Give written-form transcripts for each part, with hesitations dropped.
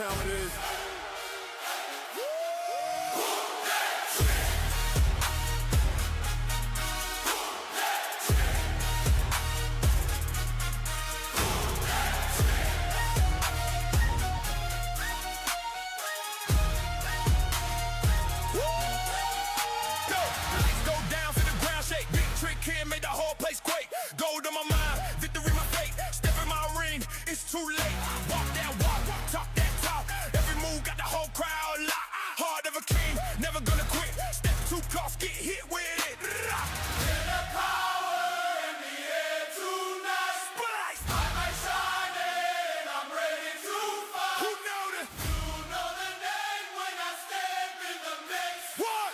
time it is. Made the whole place quake. Gold on my mind, victory my fate. Step in my ring, it's too late. Walk that walk, talk that talk. Every move got the whole crowd locked. Heart of a king, never gonna quit. Step too close, get hit with it. Feel the power in the air tonight. Splice, I might shine and I'm ready to fight. Who know the? You know the name when I step in the mix. What?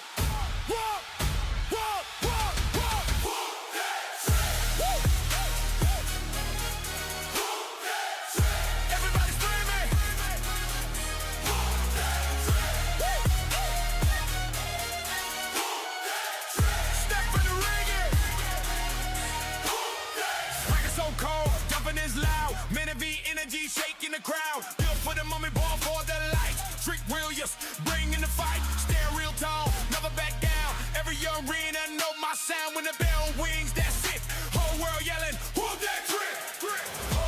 Energy shaking the crowd. Feel for the moment, ball for the lights. Trick Williams, bring in the fight. Stand real tall, never back down. Every arena know my sound when the bell rings. That's it. Whole world yelling, who's that trick? Trick. Oh,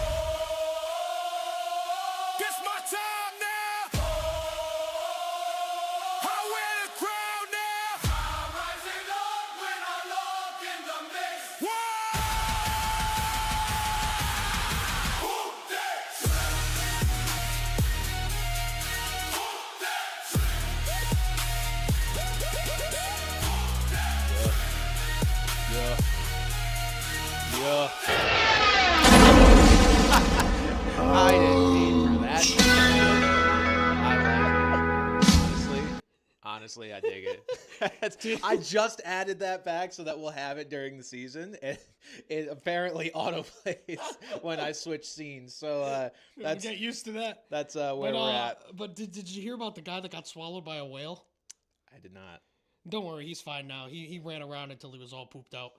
it's my time now. Oh, I wear the crown now. I'm rising up when I lock in the mix. Whoa! I didn't need for that. I like it. Honestly, I dig it. I just added that back so that we'll have it during the season, and it apparently autoplays when I switch scenes. So that's get used to that. That's where we're at. But did you hear about the guy that got swallowed by a whale? I did not. Don't worry, he's fine now. He ran around until he was all pooped out.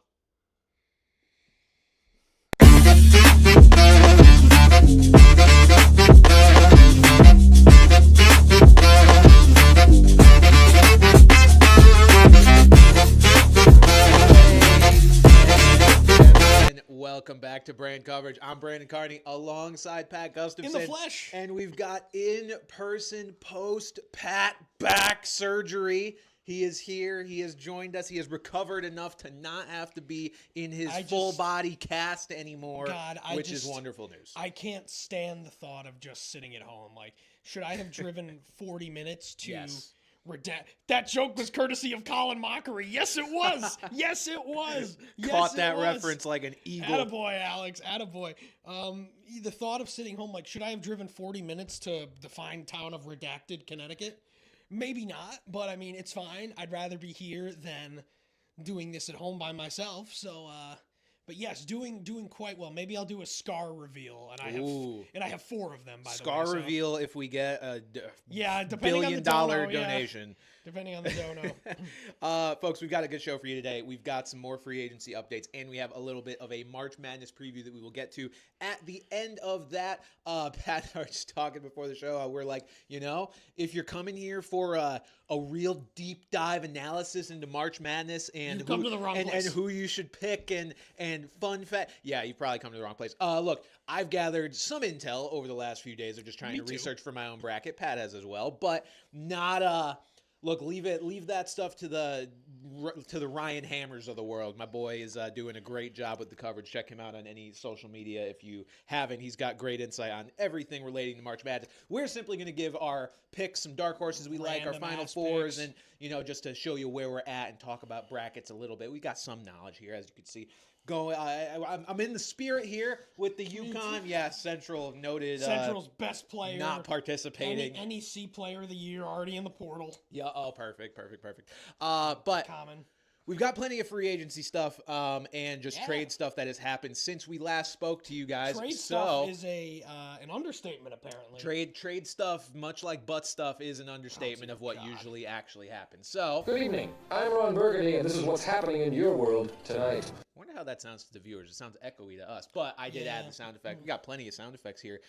Welcome back to Brand Coverage. I'm Brandon Carney alongside Pat Gustafson. In the flesh. And we've got in-person post-Pat back surgery. He is here. He has joined us. He has recovered enough to not have to be in his full-body cast anymore, which is wonderful news. I can't stand the thought of just sitting at home. Like, should I have driven 40 minutes to... Yes. That joke was courtesy of Colin Mockery. Yes, it was. Yes, it was. Yes, Caught that reference like an eagle. Attaboy, Alex. Attaboy. The thought of sitting home, like, should I have driven 40 minutes to the fine town of Redacted, Connecticut? Maybe not, but I mean, it's fine. I'd rather be here than doing this at home by myself. So, but yes, doing quite well. Maybe I'll do a scar reveal, and I have 4 of them. By the way, scar reveal if we get a $1 billion donation. Yeah. Depending on the dono. Folks, we've got a good show for you today. We've got some more free agency updates, and we have a little bit of a March Madness preview that we will get to at the end of that. Pat and I were just talking before the show. We're like, if you're coming here for a real deep dive analysis into March Madness and you've come to the wrong place. And who you should pick and fun fact, yeah, you've probably come to the wrong place. Look, I've gathered some intel over the last few days of just trying to research for my own bracket. Pat has as well, but not Look, leave that stuff to the Ryan Hammers of the world. My boy is doing a great job with the coverage. Check him out on any social media if you haven't. He's got great insight on everything relating to March Madness. We're simply going to give our picks, some dark horses we like, our Final Fours, and just to show you where we're at and talk about brackets a little bit. We got some knowledge here, as you can see. I'm in the spirit here with the Yukon. Yeah, Central's best player, not participating. NEC player of the year already in the portal. Yeah. Oh, perfect. But common. We've got plenty of free agency stuff and just trade stuff that has happened since we last spoke to you guys. Trade stuff is an understatement, apparently. Trade stuff, much like butt stuff, is an understatement of what usually actually happens. So, good evening. I'm Ron Burgundy, and this is what's happening in your world tonight. I wonder how that sounds to the viewers. It sounds echoey to us, but I did add the sound effect. We got plenty of sound effects here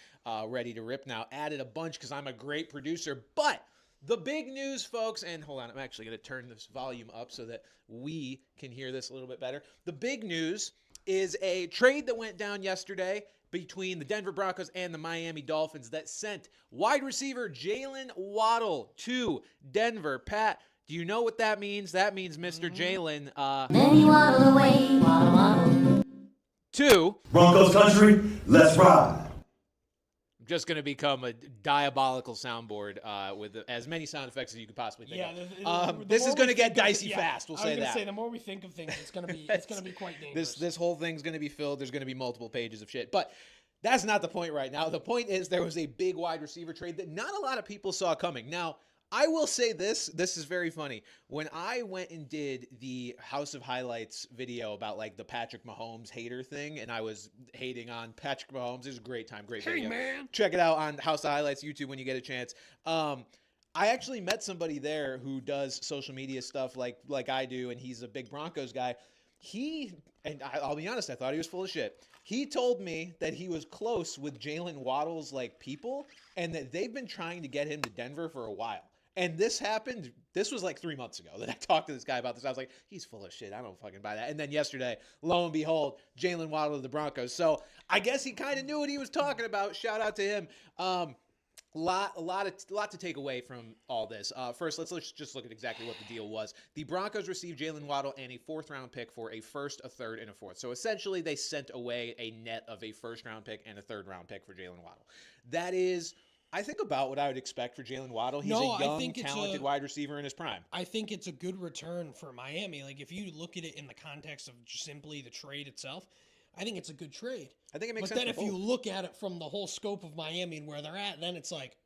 ready to rip now. Added a bunch because I'm a great producer, but the big news, folks, and hold on, I'm actually going to turn this volume up so that we can hear this a little bit better. The big news is a trade that went down yesterday between the Denver Broncos and the Miami Dolphins that sent wide receiver Jaylen Waddle to Denver. Pat, do you know what that means? That means Mr. Jaylen Then you waddle away, waddle, waddle. to Broncos country, let's ride. just going to become a diabolical soundboard with as many sound effects as you could possibly think of. This is going to get dicey fast. We'll say that. I was going to say the more we think of things, it's going to be quite dangerous. This whole thing's going to be filled. There's going to be multiple pages of shit, but that's not the point right now. The point is there was a big wide receiver trade that not a lot of people saw coming. Now, I will say this is very funny. When I went and did the House of Highlights video about like the Patrick Mahomes hater thing, and I was hating on Patrick Mahomes, it was a great time, great video. Man. Check it out on House of Highlights YouTube when you get a chance. I actually met somebody there who does social media stuff like I do, and he's a big Broncos guy. I'll be honest, I thought he was full of shit. He told me that he was close with Jaylen Waddle's like people, and that they've been trying to get him to Denver for a while. And this happened, this was like 3 months ago that I talked to this guy about this. I was like, he's full of shit. I don't fucking buy that. And then yesterday, lo and behold, Jaylen Waddle to the Broncos. So I guess he kind of knew what he was talking about. Shout out to him. Lot to take away from all this. First, let's just look at exactly what the deal was. The Broncos received Jaylen Waddle and a 4th-round pick for a 1st, a 3rd, and a 4th. So essentially, they sent away a net of a 1st-round pick and a 3rd-round pick for Jaylen Waddle. That is, I think, about what I would expect for Jaylen Waddle. He's a young, talented wide receiver in his prime. I think it's a good return for Miami. Like, if you look at it in the context of simply the trade itself, I think it's a good trade. I think it makes sense. But then if you look at it from the whole scope of Miami and where they're at, then it's like,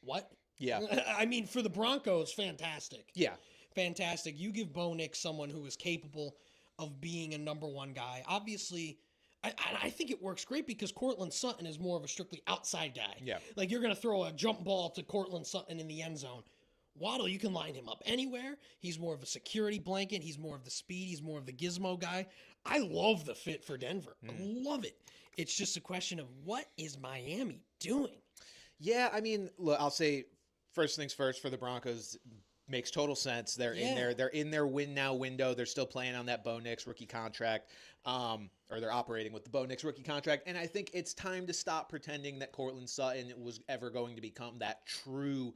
what? Yeah. I mean, for the Broncos, fantastic. Yeah. Fantastic. You give Bo Nix someone who is capable of being a number one guy. Obviously, I think it works great because Courtland Sutton is more of a strictly outside guy. Yeah. Like, you're going to throw a jump ball to Courtland Sutton in the end zone. Waddle, you can line him up anywhere. He's more of a security blanket. He's more of the speed. He's more of the gizmo guy. I love the fit for Denver. I love it. It's just a question of what is Miami doing? Yeah, I mean, look, I'll say first things first for the Broncos. Makes total sense. They're in their win now window. They're still playing on that Bo Nix rookie contract, or they're operating with the Bo Nix rookie contract. And I think it's time to stop pretending that Courtland Sutton was ever going to become that true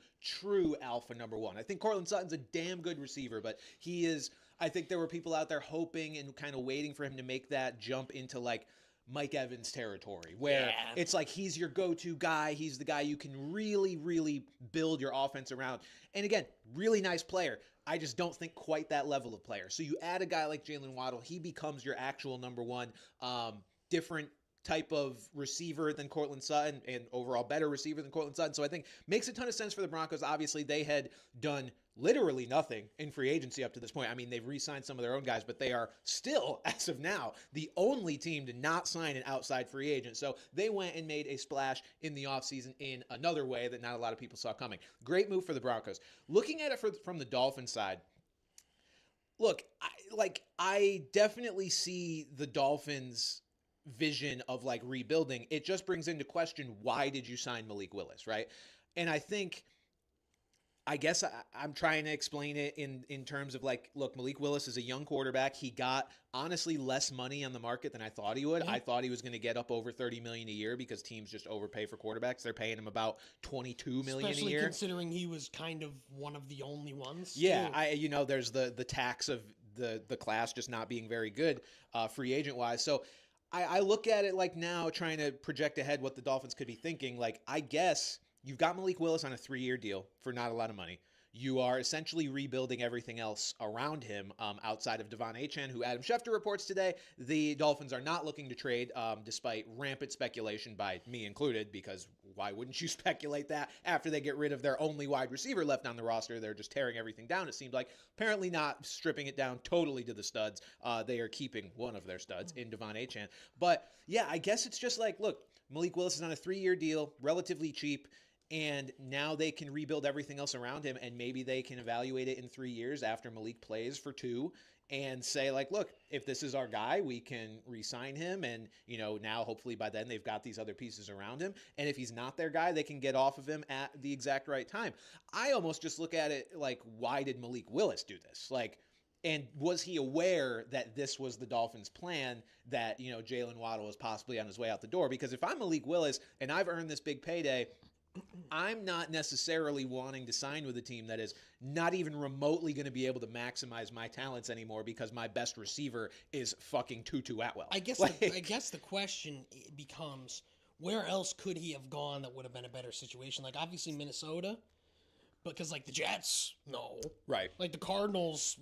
alpha number one. I think Courtland Sutton's a damn good receiver, but he is. I think there were people out there hoping and kind of waiting for him to make that jump into like Mike Evans territory, where it's like he's your go-to guy. He's the guy you can really, really build your offense around. And again, really nice player. I just don't think quite that level of player. So you add a guy like Jaylen Waddle, he becomes your actual number one, different type of receiver than Courtland Sutton, and overall better receiver than Courtland Sutton. So I think makes a ton of sense for the Broncos. Obviously, they had done literally nothing in free agency up to this point. I mean, they've re-signed some of their own guys, but they are still, as of now, the only team to not sign an outside free agent. So they went and made a splash in the offseason in another way that not a lot of people saw coming. Great move for the Broncos. Looking at it from the Dolphins side, look, I definitely see the Dolphins' vision of like rebuilding. It just brings into question, why did you sign Malik Willis, right? And I guess I'm trying to explain it in terms of like, look, Malik Willis is a young quarterback. He got honestly less money on the market than I thought he would. I thought he was going to get up over $30 million a year because teams just overpay for quarterbacks. They're paying him about $22 million a year. Especially considering he was kind of one of the only ones. Yeah, there's the tax of the class just not being very good free agent wise. So I look at it like now trying to project ahead what the Dolphins could be thinking. Like, I guess you've got Malik Willis on a 3-year deal for not a lot of money. You are essentially rebuilding everything else around him outside of Etienne, who Adam Schefter reports today. The Dolphins are not looking to trade despite rampant speculation by me included, because why wouldn't you speculate that after they get rid of their only wide receiver left on the roster? They're just tearing everything down, it seemed like. Apparently not stripping it down totally to the studs. They are keeping one of their studs in Etienne. But yeah, I guess it's just like, look, Malik Willis is on a 3-year deal, relatively cheap. And now they can rebuild everything else around him, and maybe they can evaluate it in 3 years after Malik plays for 2 and say, like, look, if this is our guy, we can re-sign him. And, now hopefully by then they've got these other pieces around him. And if he's not their guy, they can get off of him at the exact right time. I almost just look at it like, why did Malik Willis do this? Like, and was he aware that this was the Dolphins' plan, that, Jaylen Waddle was possibly on his way out the door? Because if I'm Malik Willis and I've earned this big payday, I'm not necessarily wanting to sign with a team that is not even remotely going to be able to maximize my talents anymore because my best receiver is fucking Tutu Atwell. I guess the question becomes, where else could he have gone that would have been a better situation? Like, obviously Minnesota, because like the Jets, no. Right. Like the Cardinals,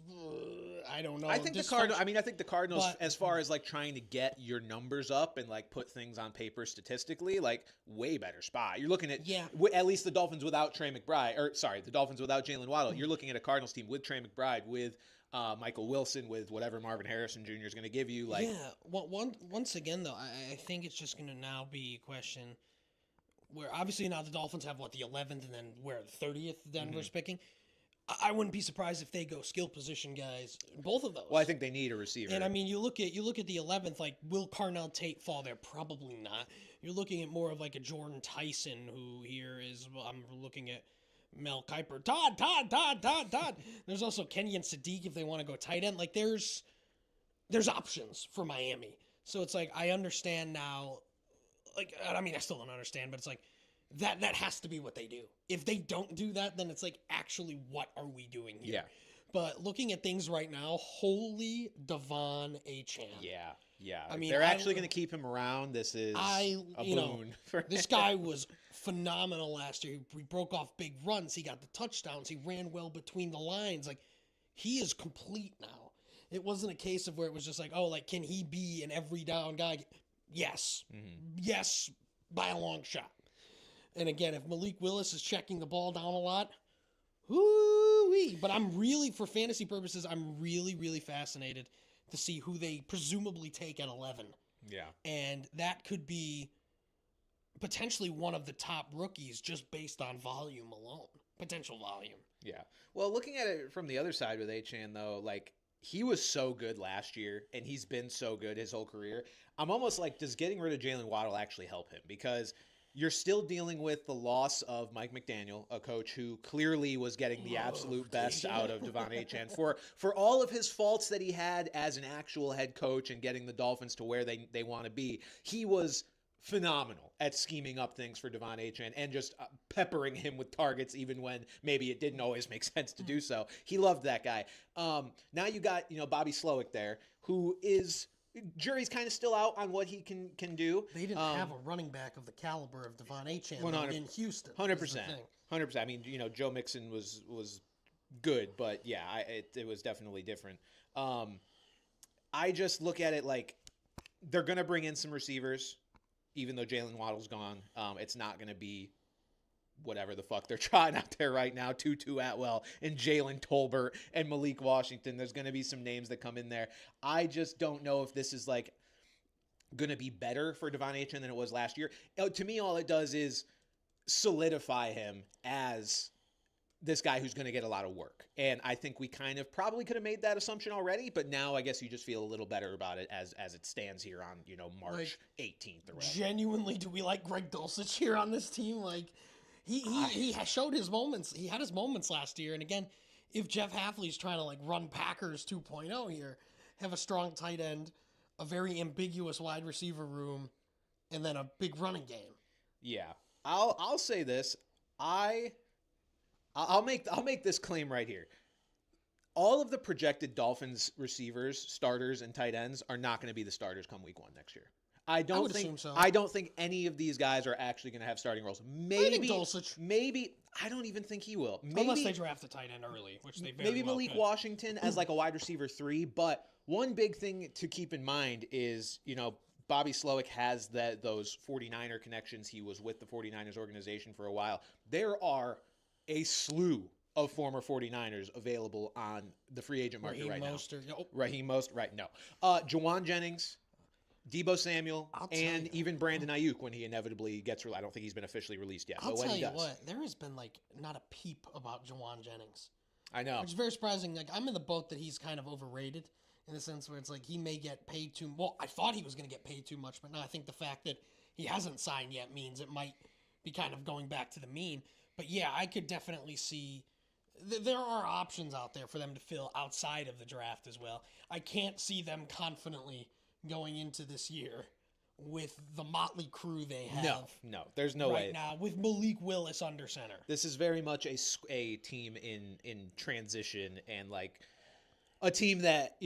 I don't know. I think the Cardinals, as far as like trying to get your numbers up and like put things on paper statistically, like way better spot. You're looking at at least the Dolphins without the Dolphins without Jaylen Waddle. You're looking at a Cardinals team with Trey McBride, with Michael Wilson, with whatever Marvin Harrison Jr. is going to give you. Like, once again though, I think it's just going to now be a question where obviously now the Dolphins have the 11th and then the 30th Denver's picking. I wouldn't be surprised if they go skill position guys, both of those. Well, I think they need a receiver. And I mean, you look at the 11th, like, will Carnell Tate fall there? Probably not. You're looking at more of like a Jordan Tyson, who here is, I'm looking at Mel Kiper. Todd. There's also Kenyon Sadiq if they want to go tight end. Like, there's options for Miami. So it's like, I understand now. Like, I mean, I still don't understand, but it's like, that has to be what they do. If they don't do that, then it's like, actually, what are we doing here? Yeah. But looking at things right now, holy Devon Etienne. Yeah. I mean, they're actually going to keep him around. This is a boon. This guy was phenomenal last year. He broke off big runs. He got the touchdowns. He ran well between the lines. Like, he is complete now. It wasn't a case of where it was just like, oh, like, can he be an every down guy? Yes. Yes, by a long shot. And again, if Malik Willis is checking the ball down a lot, whoo-wee. But I'm really, for fantasy purposes, I'm really, really fascinated to see who they presumably take at 11. Yeah. And that could be potentially one of the top rookies just based on volume alone. Potential volume. Yeah. Well, looking at it from the other side with Etienne, though, like, he was so good last year, and he's been so good his whole career. I'm almost like, does getting rid of Jaylen Waddle actually help him? Because you're still dealing with the loss of Mike McDaniel, a coach who clearly was getting the absolute best out of Devon Etienne for all of his faults that he had as an actual head coach and getting the Dolphins to where they want to be. He was phenomenal at scheming up things for Devon Etienne and just peppering him with targets even when maybe it didn't always make sense to do so. He loved that guy. Now you got, Bobby Slowick there, who is, jury's kind of still out on what he can do. They didn't have a running back of the caliber of Devon Etienne in Houston. 100%. 100%. I mean, Joe Mixon was good, but yeah, it was definitely different. I just look at it like they're going to bring in some receivers. Even though Jaylen Waddle's gone, it's not going to be whatever the fuck they're trying out there right now. Tutu Atwell and Jalen Tolbert and Malik Washington. There's going to be some names that come in there. I just don't know if this is like going to be better for Devon Etienne than it was last year. To me, all it does is solidify him as this guy who's going to get a lot of work. And I think we kind of probably could have made that assumption already, but now I guess you just feel a little better about it as it stands here on, March 18th or whatever. Genuinely, do we like Greg Dulcich here on this team? Like, he showed his moments. He had his moments last year. And again, if Jeff Hafley's trying to like run Packers 2.0 here, have a strong tight end, a very ambiguous wide receiver room, and then a big running game. Yeah. I'll say this. I'll make this claim right here. All of the projected Dolphins receivers, starters, and tight ends are not going to be the starters come week 1 next year. I would assume so. I don't think any of these guys are actually going to have starting roles. Maybe Dulcich. Maybe I don't even think he will. Maybe, unless they draft a tight end early, which they very maybe well Malik could. Washington as like a wide receiver 3. But one big thing to keep in mind is Bobby Slowick has those 49er connections. He was with the 49ers organization for a while. There are a slew of former 49ers available on the free agent market right now. Raheem Mostert. No. Jawan Jennings, Debo Samuel, and you. even Brandon Ayuk when he inevitably gets released. I don't think he's been officially released yet. I'll but when tell he you does, what, there has been not a peep about Jawan Jennings. I know. Which is very surprising. I'm in the boat that he's kind of overrated in the sense where it's he may get paid too. Well, I thought he was going to get paid too much, but now I think the fact that he hasn't signed yet means it might be kind of going back to the mean. But yeah, I could definitely see there are options out there for them to fill outside of the draft as well. I can't see them confidently going into this year with the motley crew they have. No, there's no way right now with Malik Willis under center. This is very much a team in transition and a team that,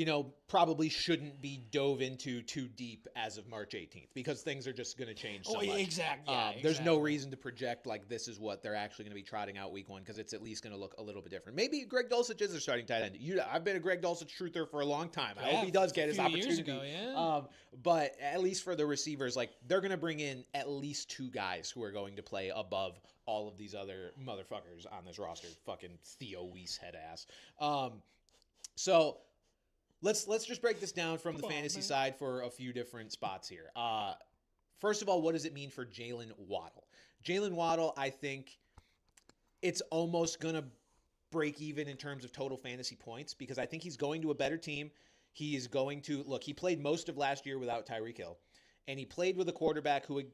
probably shouldn't be dove into too deep as of March 18th because things are just going to change so much. Exactly. Yeah, There's no reason to project this is what they're actually going to be trotting out week one because it's at least going to look a little bit different. Maybe Greg Dulcich is their starting tight end. I've been a Greg Dulcich truther for a long time. I hope he does get his opportunity. Years ago, yeah. But at least for the receivers, they're going to bring in at least 2 guys who are going to play above all of these other motherfuckers on this roster. Fucking Theo Weiss head ass. So let's just break this down from the fantasy side for a few different spots here. First of all, what does it mean for Jaylen Waddle? Jaylen Waddle, I think it's almost going to break even in terms of total fantasy points because I think he's going to a better team. He is going to – he played most of last year without Tyreek Hill. And he played with a quarterback who,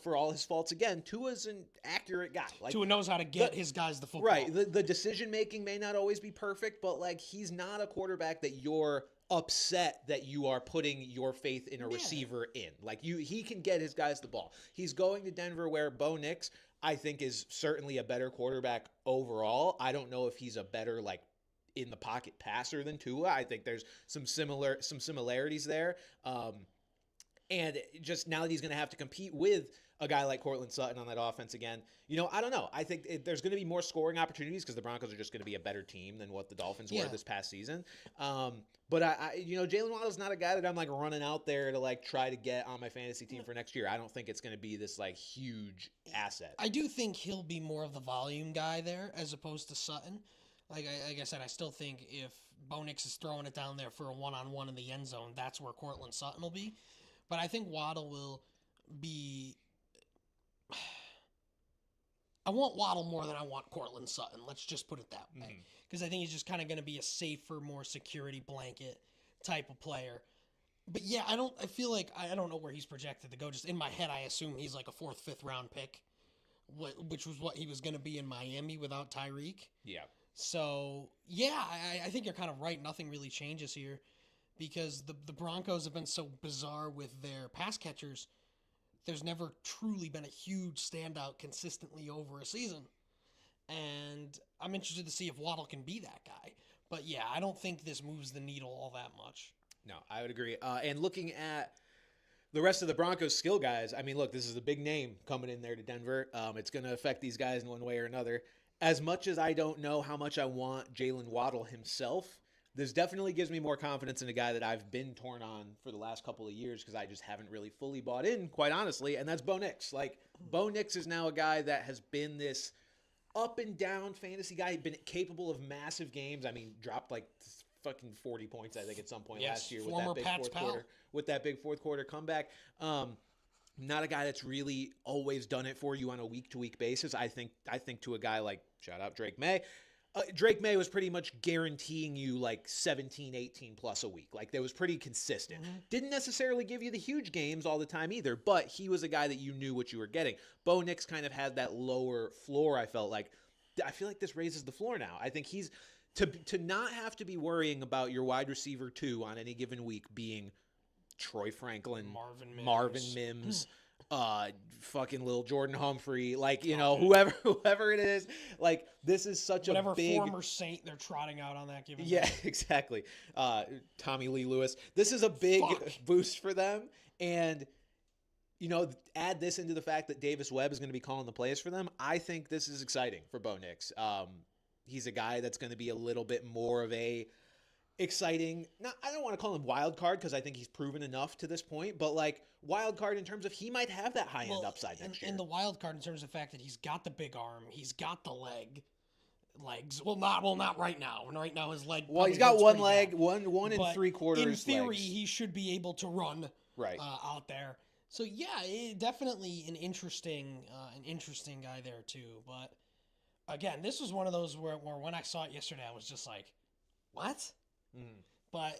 for all his faults, again, Tua's an accurate guy. Tua knows how to get his guys the football. Right. The decision-making may not always be perfect, but, he's not a quarterback that you're upset that you are putting your faith in a receiver in. He can get his guys the ball. He's going to Denver where Bo Nix, I think, is certainly a better quarterback overall. I don't know if he's a better, in-the-pocket passer than Tua. I think there's some similarities there. And just now that he's going to have to compete with a guy like Courtland Sutton on that offense again, I don't know. I think there's going to be more scoring opportunities because the Broncos are just going to be a better team than what the Dolphins were this past season. But Jaylen Waddle's not a guy that I'm running out there to try to get on my fantasy team for next year. I don't think it's going to be this huge asset. I do think he'll be more of the volume guy there as opposed to Sutton. Like I said, I still think if Bo Nix is throwing it down there for a one-on-one in the end zone, that's where Courtland Sutton will be. But I think Waddle will be... I want Waddle more than I want Courtland Sutton. Let's just put it that way. Because I think he's just kind of going to be a safer, more security blanket type of player. But yeah, I feel like I don't know where he's projected to go. Just in my head, I assume he's like a 4th, 5th round pick, which was what he was going to be in Miami without Tyreek. Yeah. So, yeah, I think you're kind of right. Nothing really changes here. Because the Broncos have been so bizarre with their pass catchers, there's never truly been a huge standout consistently over a season. And I'm interested to see if Waddle can be that guy. But yeah, I don't think this moves the needle all that much. No, I would agree. And looking at the rest of the Broncos skill guys, look, this is a big name coming in there to Denver. It's going to affect these guys in one way or another. As much as I don't know how much I want Jaylen Waddle himself, this definitely gives me more confidence in a guy that I've been torn on for the last couple of years because I just haven't really fully bought in, quite honestly, and that's Bo Nix. Bo Nix is now a guy that has been this up and down fantasy guy, been capable of massive games. Dropped fucking 40 points, I think, at some point last year with that big fourth quarter comeback. Not a guy that's really always done it for you on a week-to-week basis. I think to a guy like, shout out Drake May, Drake May was pretty much guaranteeing you 17, 18 plus a week. That was pretty consistent. Didn't necessarily give you the huge games all the time either, but he was a guy that you knew what you were getting. Bo Nix kind of had that lower floor, I felt like. I feel like this raises the floor now. I think he's to not have to be worrying about your wide receiver 2 on any given week being Troy Franklin, Marvin Mims, fucking little Jordan Humphrey, whoever it is, this is such whatever a big former Saint they're trotting out on that given. Yeah, exactly. Tommy Lee Lewis. This is a big boost for them, and add this into the fact that Davis Webb is going to be calling the plays for them. I think this is exciting for Bo Nix. He's a guy that's going to be a little bit more of a exciting. I don't want to call him wild card because I think he's proven enough to this point, but wild card in terms of he might have that high end upside next year. And the wild card in terms of the fact that he's got the big arm, he's got the legs. Well, not right now. Right now his leg. Well, he's got one leg, one and 3/4. In theory, he should be able to run out there. So definitely an interesting guy there too. But again, this was one of those where when I saw it yesterday, I was just like, what? But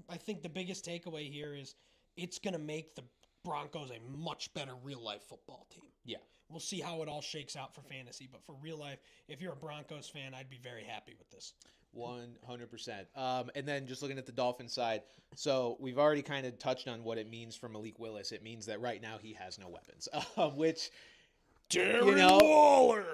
I think the biggest takeaway here is it's going to make the Broncos a much better real-life football team. Yeah. We'll see how it all shakes out for fantasy, but for real life, if you're a Broncos fan, I'd be very happy with this. 100%. And then just looking at the Dolphins side, so we've already kind of touched on what it means for Malik Willis. It means that right now he has no weapons, which... Darren Waller.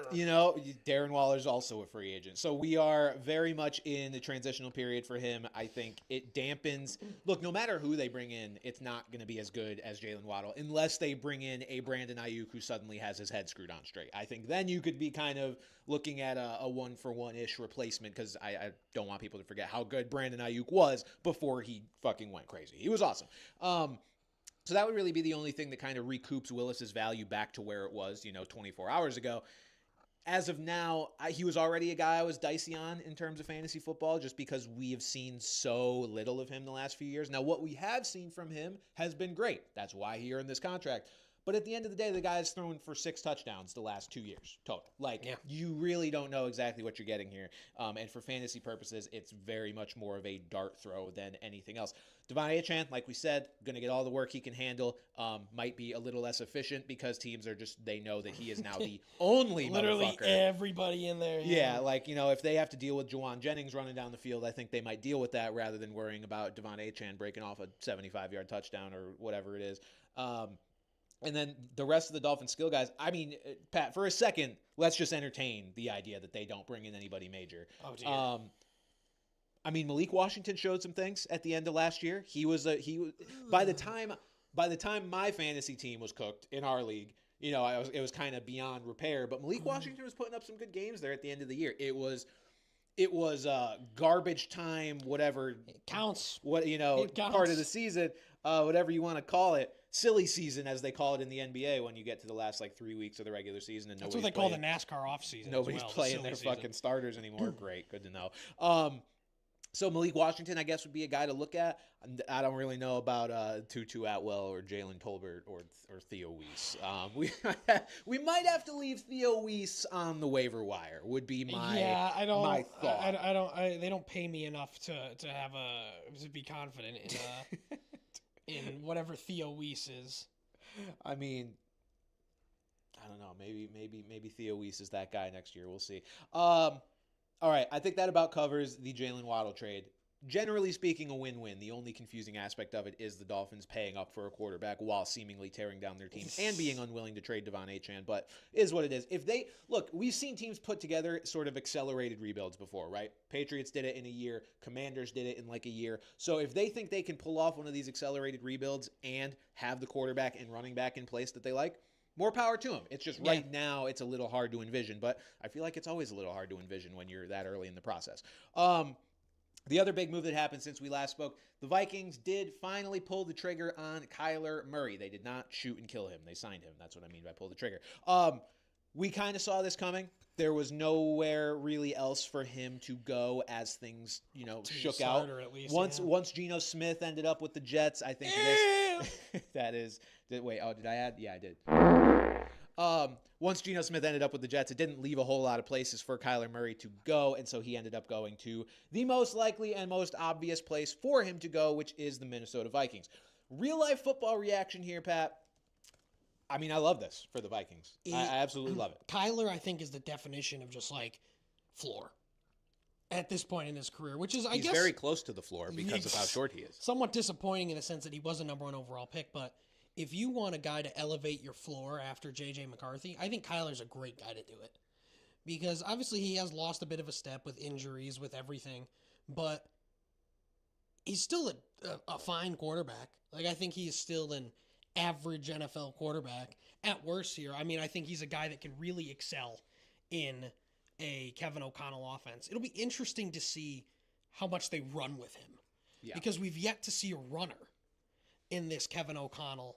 Darren Waller's also a free agent. So we are very much in the transitional period for him. I think it dampens. Look, no matter who they bring in, it's not going to be as good as Jaylen Waddle unless they bring in a Brandon Ayuk who suddenly has his head screwed on straight. I think then you could be kind of looking at a one-for-one-ish replacement because I don't want people to forget how good Brandon Ayuk was before he fucking went crazy. He was awesome. So that would really be the only thing that kind of recoups Willis's value back to where it was, 24 hours ago. As of now, he was already a guy I was dicey on in terms of fantasy football just because we have seen so little of him the last few years. Now, what we have seen from him has been great. That's why he earned this contract. But at the end of the day, the guy's thrown for 6 touchdowns the last 2 years total. You really don't know exactly what you're getting here. And for fantasy purposes, it's very much more of a dart throw than anything else. Etienne, like we said, going to get all the work he can handle. Might be a little less efficient because teams are they know that he is now the only literally motherfucker. Everybody in there. Yeah, if they have to deal with Juwan Jennings running down the field, I think they might deal with that rather than worrying about Etienne breaking off a 75-yard touchdown or whatever it is. And then the rest of the Dolphins skill guys, I mean, Pat, for a second, let's just entertain the idea that they don't bring in anybody major. Oh, dear. I mean, Malik Washington showed some things at the end of last year. He was by the time my fantasy team was cooked in our league, it was kind of beyond repair. But Malik Washington was putting up some good games there at the end of the year. It was garbage time, whatever it counts. It counts. Part of the season, whatever you want to call it. Silly season, as they call it in the NBA, when you get to the last 3 weeks of the regular season, and that's what they call the NASCAR off season. Nobody's playing their fucking starters anymore. Great, good to know. So Malik Washington, I guess, would be a guy to look at. I don't really know about Tutu Atwell or Jalen Tolbert or Theo Weiss. We might have to leave Theo Weiss on the waiver wire. Would be my my thought. They don't pay me enough to be confident in whatever Theo Weiss is. I mean, I don't know. Maybe Theo Weiss is that guy next year. We'll see. All right, I think that about covers the Jaylen Waddle trade. Generally speaking, a win-win. The only confusing aspect of it is the Dolphins paying up for a quarterback while seemingly tearing down their team and being unwilling to trade Etienne, but is what it is. We've seen teams put together sort of accelerated rebuilds before, right? Patriots did it in a year. Commanders did it in a year. So if they think they can pull off one of these accelerated rebuilds and have the quarterback and running back in place that they like, more power to him. It's just right now it's a little hard to envision, but I feel like it's always a little hard to envision when you're that early in the process. The other big move that happened since we last spoke, the Vikings did finally pull the trigger on Kyler Murray. They did not shoot and kill him. They signed him. That's what I mean by pull the trigger. We kind of saw this coming. There was nowhere really else for him to go as things, shook out. Once Geno Smith ended up with the Jets, I think did I add? Yeah, I did. Once Geno Smith ended up with the Jets, it didn't leave a whole lot of places for Kyler Murray to go, and so he ended up going to the most likely and most obvious place for him to go, which is the Minnesota Vikings. Real-life football reaction here, Pat. I mean, I love this for the Vikings. I absolutely love it. Kyler, I think, is the definition of just floor at this point in his career, which is, I guess, he's very close to the floor because of how short he is. Somewhat disappointing in the sense that he was a number 1 overall pick, but if you want a guy to elevate your floor after J.J. McCarthy, I think Kyler's a great guy to do it. Because obviously he has lost a bit of a step with injuries, with everything, but he's still a fine quarterback. I think he's still an average NFL quarterback at worst here. I mean, I think he's a guy that can really excel in a Kevin O'Connell offense. It'll be interesting to see how much they run with him. Yeah. Because we've yet to see a runner in this Kevin O'Connell.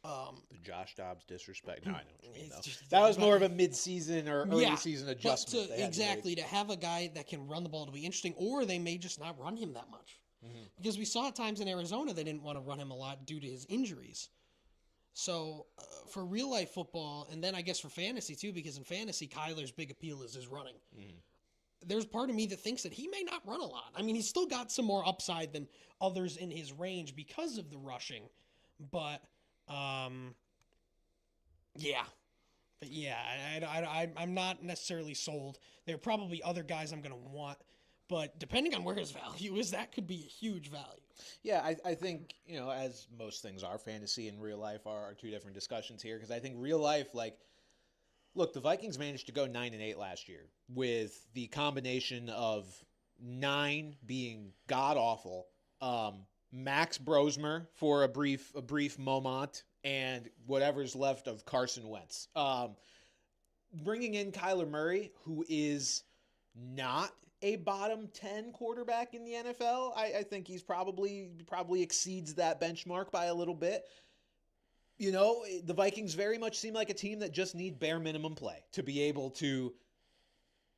The Josh Dobbs disrespect. No, I know what you mean, though. That was more of a mid-season or early season adjustment. To have a guy that can run the ball to be interesting, or they may just not run him that much. Because we saw at times in Arizona they didn't want to run him a lot due to his injuries. So for real life football, and then I guess for fantasy too, because in fantasy, Kyler's big appeal is his running. There's part of me that thinks that he may not run a lot. I mean, he's still got some more upside than others in his range because of the rushing. But, yeah. But yeah, I'm not necessarily sold. There are probably other guys I'm going to want. But depending on where his value is, that could be a huge value. Yeah, I think, as most things are, fantasy and real life are two different discussions here. Because I think real life, look, the Vikings managed to go 9-8 last year with the combination of 9 being god-awful, Maxx Brosmer for a brief moment, and whatever's left of Carson Wentz. Bringing in Kyler Murray, who is not a bottom 10 quarterback in the NFL. I think he's probably exceeds that benchmark by a little bit. The Vikings very much seem like a team that just need bare minimum play to be able to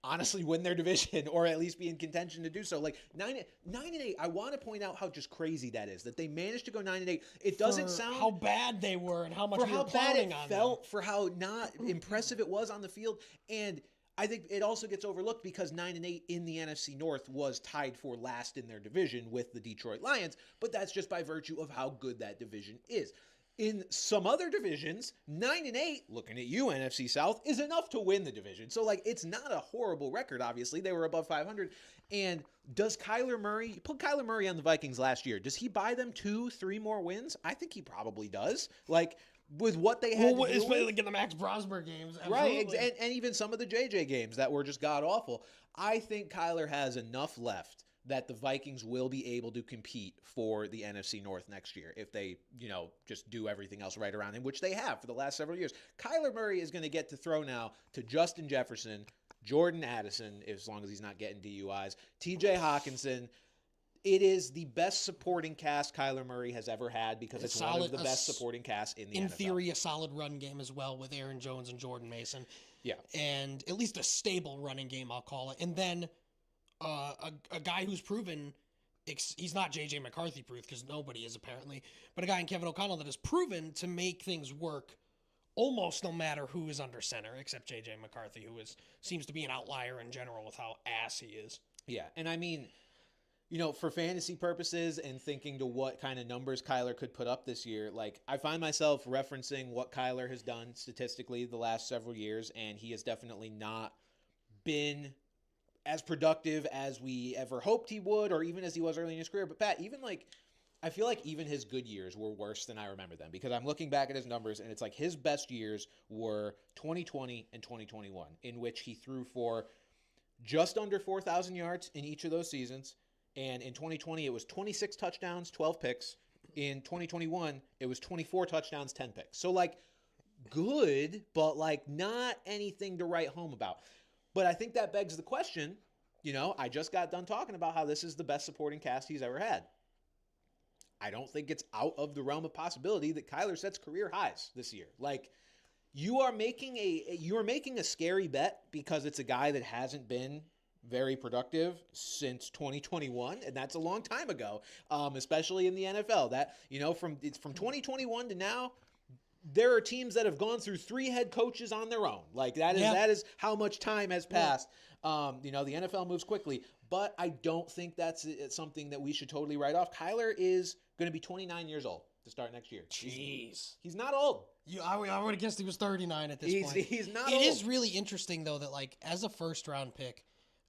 honestly win their division or at least be in contention to do so. 9-8, I want to point out how just crazy that is, that they managed to go 9-8. It doesn't sound how bad they were and how much for we were how bad it on felt, them. for how not impressive it was on the field. And I think it also gets overlooked because 9-8 in the NFC North was tied for last in their division with the Detroit Lions, but that's just by virtue of how good that division is. In some other divisions, 9-8, looking at you, NFC South, is enough to win the division. So, it's not a horrible record, obviously. They were above 500. And does Kyler Murray, put Kyler Murray on the Vikings last year, does he buy them 2-3 more wins? I think he probably does. With what they had to deal especially with. in the Max Brosmer games. Right, Absolutely. and even some of the JJ games that were just god-awful. I think Kyler has enough left that the Vikings will be able to compete for the NFC North next year if they, just do everything else right around him, which they have for the last several years. Kyler Murray is going to get to throw now to Justin Jefferson, Jordan Addison, as long as he's not getting DUIs, TJ Hawkinson. It is the best supporting cast Kyler Murray has ever had because it's one of the best supporting casts in the NFL. In theory, a solid run game as well with Aaron Jones and Jordan Mason. Yeah. And at least a stable running game, I'll call it. And then a guy who's proven, he's not J.J. McCarthy proof because nobody is apparently, but a guy in Kevin O'Connell that has proven to make things work almost no matter who is under center, except J.J. McCarthy, who seems to be an outlier in general with how ass he is. Yeah, and I mean, for fantasy purposes and thinking to what kind of numbers Kyler could put up this year, I find myself referencing what Kyler has done statistically the last several years, and he has definitely not been as productive as we ever hoped he would, or even as he was early in his career. But Pat, even I feel like even his good years were worse than I remember them, because I'm looking back at his numbers and it's his best years were 2020 and 2021, in which he threw for just under 4,000 yards in each of those seasons. And in 2020, it was 26 touchdowns, 12 picks. In 2021, it was 24 touchdowns, 10 picks. So, good, but, not anything to write home about. But I think that begs the question, I just got done talking about how this is the best supporting cast he's ever had. I don't think it's out of the realm of possibility that Kyler sets career highs this year. You are making a scary bet because it's a guy that hasn't been very productive since 2021, and that's a long time ago, especially in the NFL. That from 2021 to now, there are teams that have gone through 3 head coaches on their own. That is how much time has passed. The NFL moves quickly, but I don't think that's something that we should totally write off. Kyler is going to be 29 years old to start next year. Jeez, he's not old. I would have guessed he was 39 at this point. He's not. It is really interesting though that as a first round pick,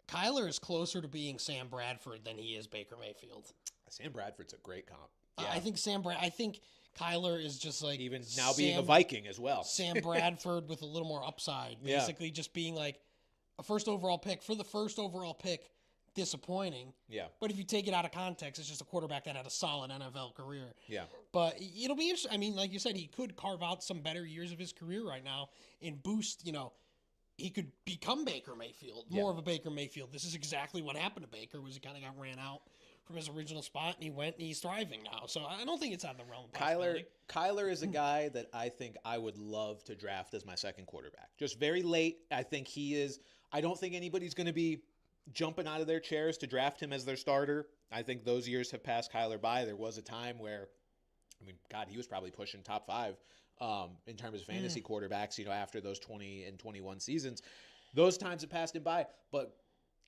Kyler is closer to being Sam Bradford than he is Baker Mayfield. Sam Bradford's a great comp. Yeah. I think Kyler is just even now being a Viking as well. Sam Bradford with a little more upside, basically just being a first overall pick. For the first overall pick, disappointing. Yeah. But if you take it out of context, it's just a quarterback that had a solid NFL career. Yeah. But it'll be interesting. I mean, like you said, he could carve out some better years of his career right now and boost, he could become Baker Mayfield, more of a Baker Mayfield. This is exactly what happened to Baker, was he kind of got ran out from his original spot, and he went and he's thriving now. So I don't think it's out of the realm of possibility. Kyler is a guy that I think I would love to draft as my second quarterback. Just very late. I think he is. I don't think anybody's going to be jumping out of their chairs to draft him as their starter. I think those years have passed Kyler by. There was a time where, I mean, God, he was probably pushing top 5 in terms of fantasy quarterbacks, after those 20 and 21 seasons. Those times have passed him by. But,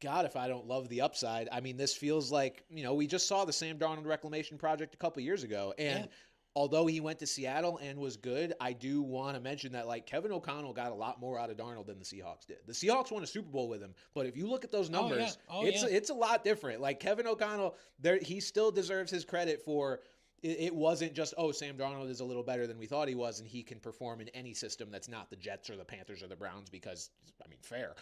God, if I don't love the upside, I mean, this feels like, we just saw the Sam Darnold reclamation project a couple years ago. And although he went to Seattle and was good, I do want to mention that, like, Kevin O'Connell got a lot more out of Darnold than the Seahawks did. The Seahawks won a Super Bowl with him, but if you look at those numbers, it's a lot different. Like, Kevin O'Connell, he still deserves his credit for it wasn't just, Sam Darnold is a little better than we thought he was, and he can perform in any system that's not the Jets or the Panthers or the Browns because, I mean, fair.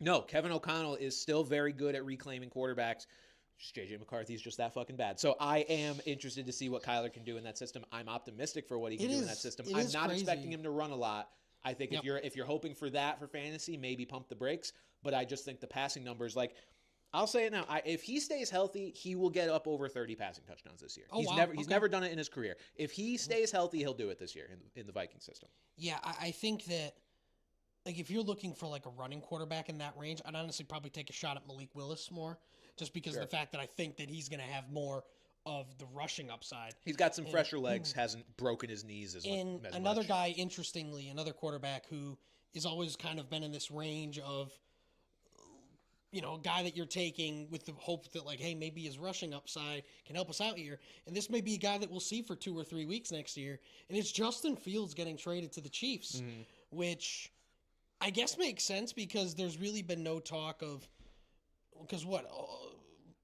No, Kevin O'Connell is still very good at reclaiming quarterbacks. Just J.J. McCarthy's just that fucking bad. So I am interested to see what Kyler can do in that system. I'm optimistic for what he can do in that system. I'm not expecting him to run a lot. I think if you're hoping for that for fantasy, maybe pump the brakes. But I just think the passing numbers, like, I'll say it now. If he stays healthy, he will get up over 30 passing touchdowns this year. He's never done it in his career. If he stays healthy, he'll do it this year in the Viking system. Yeah, I think that, like, if you're looking for, like, a running quarterback in that range, I'd honestly probably take a shot at Malik Willis more, just because of the fact that I think that he's going to have more of the rushing upside. He's got some fresher legs, hasn't broken his knees as much. Another guy, interestingly, another quarterback who is always kind of been in this range of, a guy that you're taking with the hope that, like, hey, maybe his rushing upside can help us out here. And this may be a guy that we'll see for 2 or 3 weeks next year. And it's Justin Fields getting traded to the Chiefs, which I guess makes sense because there's really been no talk of, because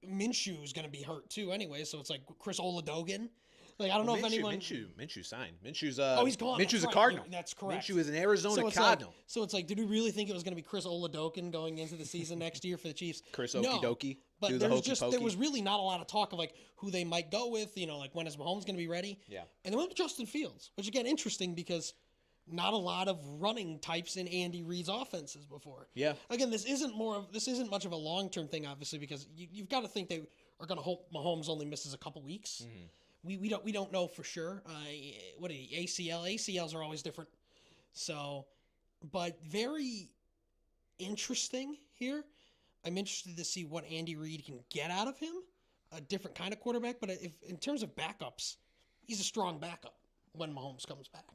Minshew is going to be hurt too anyway. So it's like Chris Oladogan. Like, I don't know if anyone. Minshew signed. Minshew's he's gone. Minshew's a Cardinal. That's correct. Minshew is an Arizona Cardinal. So it's like, did we really think it was going to be Chris Oladokin going into the season next year for the Chiefs? Chris Okie Dokie. But there was really not a lot of talk of, like, who they might go with. Like, when is Mahomes going to be ready? Yeah. And they went with Justin Fields, which, again, interesting because not a lot of running types in Andy Reid's offenses before. Yeah. Again, this isn't much of a long-term thing, obviously, because you've got to think they are going to hope Mahomes only misses a couple weeks. Mm-hmm. We don't know for sure. What did he ACL? ACLs are always different. So, but very interesting here. I'm interested to see what Andy Reid can get out of him. A different kind of quarterback, but if in terms of backups, he's a strong backup when Mahomes comes back.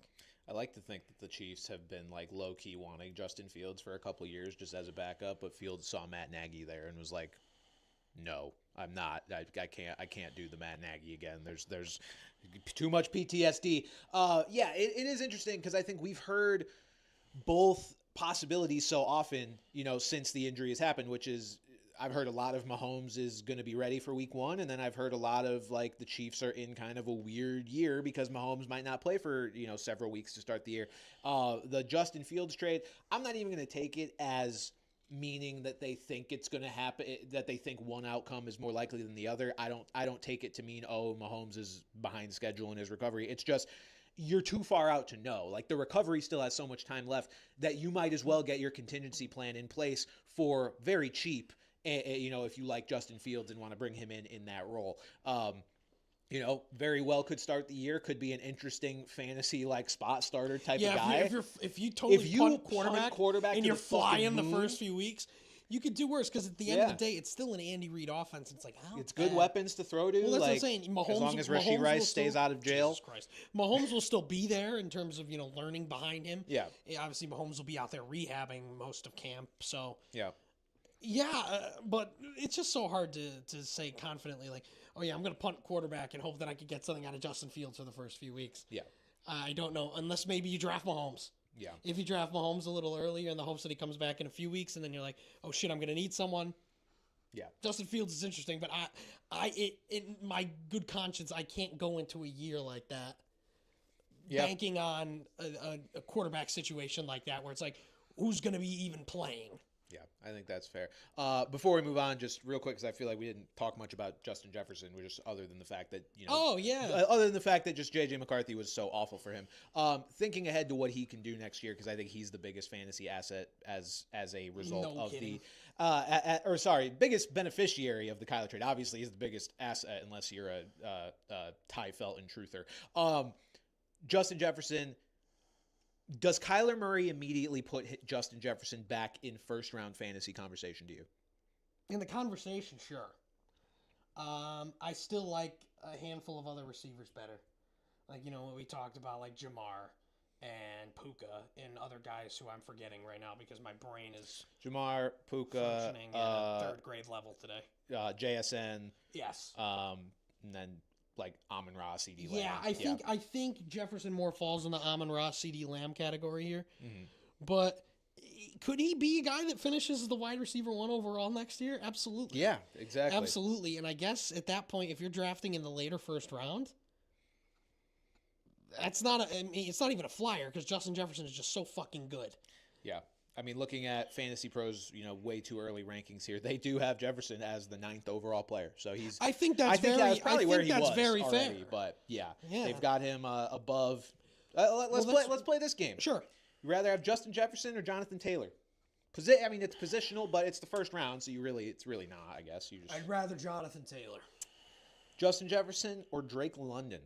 I like to think that the Chiefs have been, like, low-key wanting Justin Fields for a couple of years just as a backup, but Fields saw Matt Nagy there and was like, no, I'm not. I can't do the Matt Nagy again. There's too much PTSD. It is interesting because I think we've heard both possibilities so often, since the injury has happened, which is I've heard a lot of Mahomes is going to be ready for week 1, and then I've heard a lot of, like, the Chiefs are in kind of a weird year because Mahomes might not play for, several weeks to start the year. The Justin Fields trade, I'm not even going to take it as meaning that they think it's going to happen, that they think one outcome is more likely than the other. I don't take it to mean, Mahomes is behind schedule in his recovery. It's just you're too far out to know. Like, the recovery still has so much time left that you might as well get your contingency plan in place for very cheap, if you like Justin Fields and want to bring him in that role. Very well could start the year, could be an interesting fantasy, like, spot starter type of guy. If you punt quarterback and you're flying the first few weeks, you could do worse because at the end of the day, it's still an Andy Reid offense. It's like, it's good weapons to throw to. Well, that's what I'm saying. Mahomes, as long as Rashee Rice stays out of jail. Jesus Christ. Mahomes will still be there in terms of, learning behind him. Yeah. Obviously, Mahomes will be out there rehabbing most of camp. So, but it's just so hard to say confidently, like, I'm going to punt quarterback and hope that I could get something out of Justin Fields for the first few weeks. Yeah. I don't know, unless maybe you draft Mahomes. Yeah. If you draft Mahomes a little earlier in the hopes that he comes back in a few weeks and then you're like, oh shit, I'm going to need someone. Yeah. Justin Fields is interesting, but in my good conscience, I can't go into a year like that banking on a quarterback situation like that where it's like, who's going to be even playing? Yeah, I think that's fair. Before we move on, just real quick, because I feel like we didn't talk much about Justin Jefferson, just other than the fact that, other than the fact that just J.J. McCarthy was so awful for him. Thinking ahead to what he can do next year, because I think he's the biggest fantasy asset as a result biggest beneficiary of the Kyler trade. Obviously, he's the biggest asset unless you're a Ty Felton truther. Justin Jefferson. Does Kyler Murray immediately put Justin Jefferson back in first-round fantasy conversation to you? In the conversation, sure. I still like a handful of other receivers better. Like, what we talked about, like Jamar and Puka and other guys who I'm forgetting right now because my brain is Jamar, Puka, functioning at a third grade level today. JSN. Yes. And then like Amon-Ra, CeeDee Lamb. Yeah, I think Jefferson more falls in the Amon-Ra, CeeDee Lamb category here. Mm-hmm. But could he be a guy that finishes as the wide receiver 1 overall next year? Absolutely. Yeah, exactly. Absolutely. And I guess at that point, if you're drafting in the later first round, it's not even a flyer because Justin Jefferson is just so fucking good. Yeah. I mean, looking at Fantasy Pros, way too early rankings here, they do have Jefferson as the 9th overall player. So he's. I think that's probably where he was very already, fair. But yeah, they've got him above. Let's play this game. Sure. You rather have Justin Jefferson or Jonathan Taylor? It's positional, but it's the first round, so it's really not. I guess I'd rather Jonathan Taylor. Justin Jefferson or Drake London.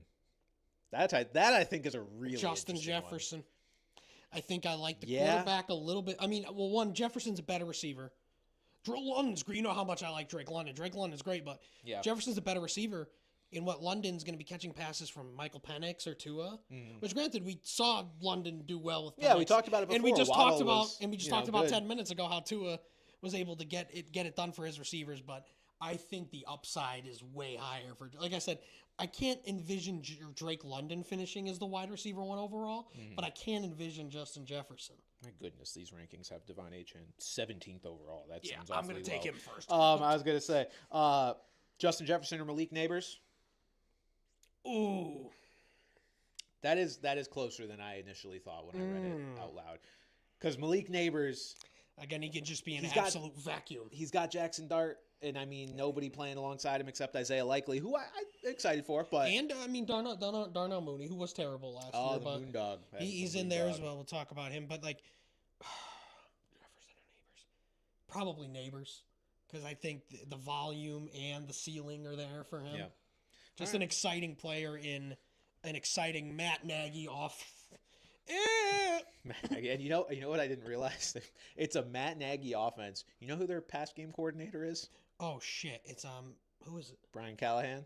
That I think is a really Justin interesting Jefferson. one. I think I like the quarterback a little bit. I mean, well, Jefferson's a better receiver. Drake London's great. You know how much I like Drake London. Drake London's great, but Jefferson's a better receiver. In what London's going to be catching passes from Michael Penix or Tua, which granted we saw London do well with. Penix. Yeah, we talked about it before. And we just talked about good. 10 minutes ago how Tua was able to get it done for his receivers, but I think the upside is way higher for. Like I said, I can't envision Drake London finishing as the wide receiver 1 overall, but I can envision Justin Jefferson. My goodness, these rankings have Devon Etienne 17th overall. That sounds I'm going to take him first. I was going to say Justin Jefferson or Malik Neighbors. Ooh, that is closer than I initially thought when I read it out loud. Because Malik Neighbors, again, he can just be an absolute vacuum. He's got Jackson Dart, and I mean nobody playing alongside him except Isaiah Likely, who I'm excited for. But Darnell Mooney, who was terrible last year, the but Moondog. He's in there as well. We'll talk about him, but like Jefferson or Neighbors, probably Neighbors, because I think the volume and the ceiling are there for him. Yeah. Just an exciting player in an exciting Matt Nagy off. And you know what I didn't realize? It's a Matt Nagy offense. You know who their pass game coordinator is? Oh shit! It's who is it? Brian Callahan.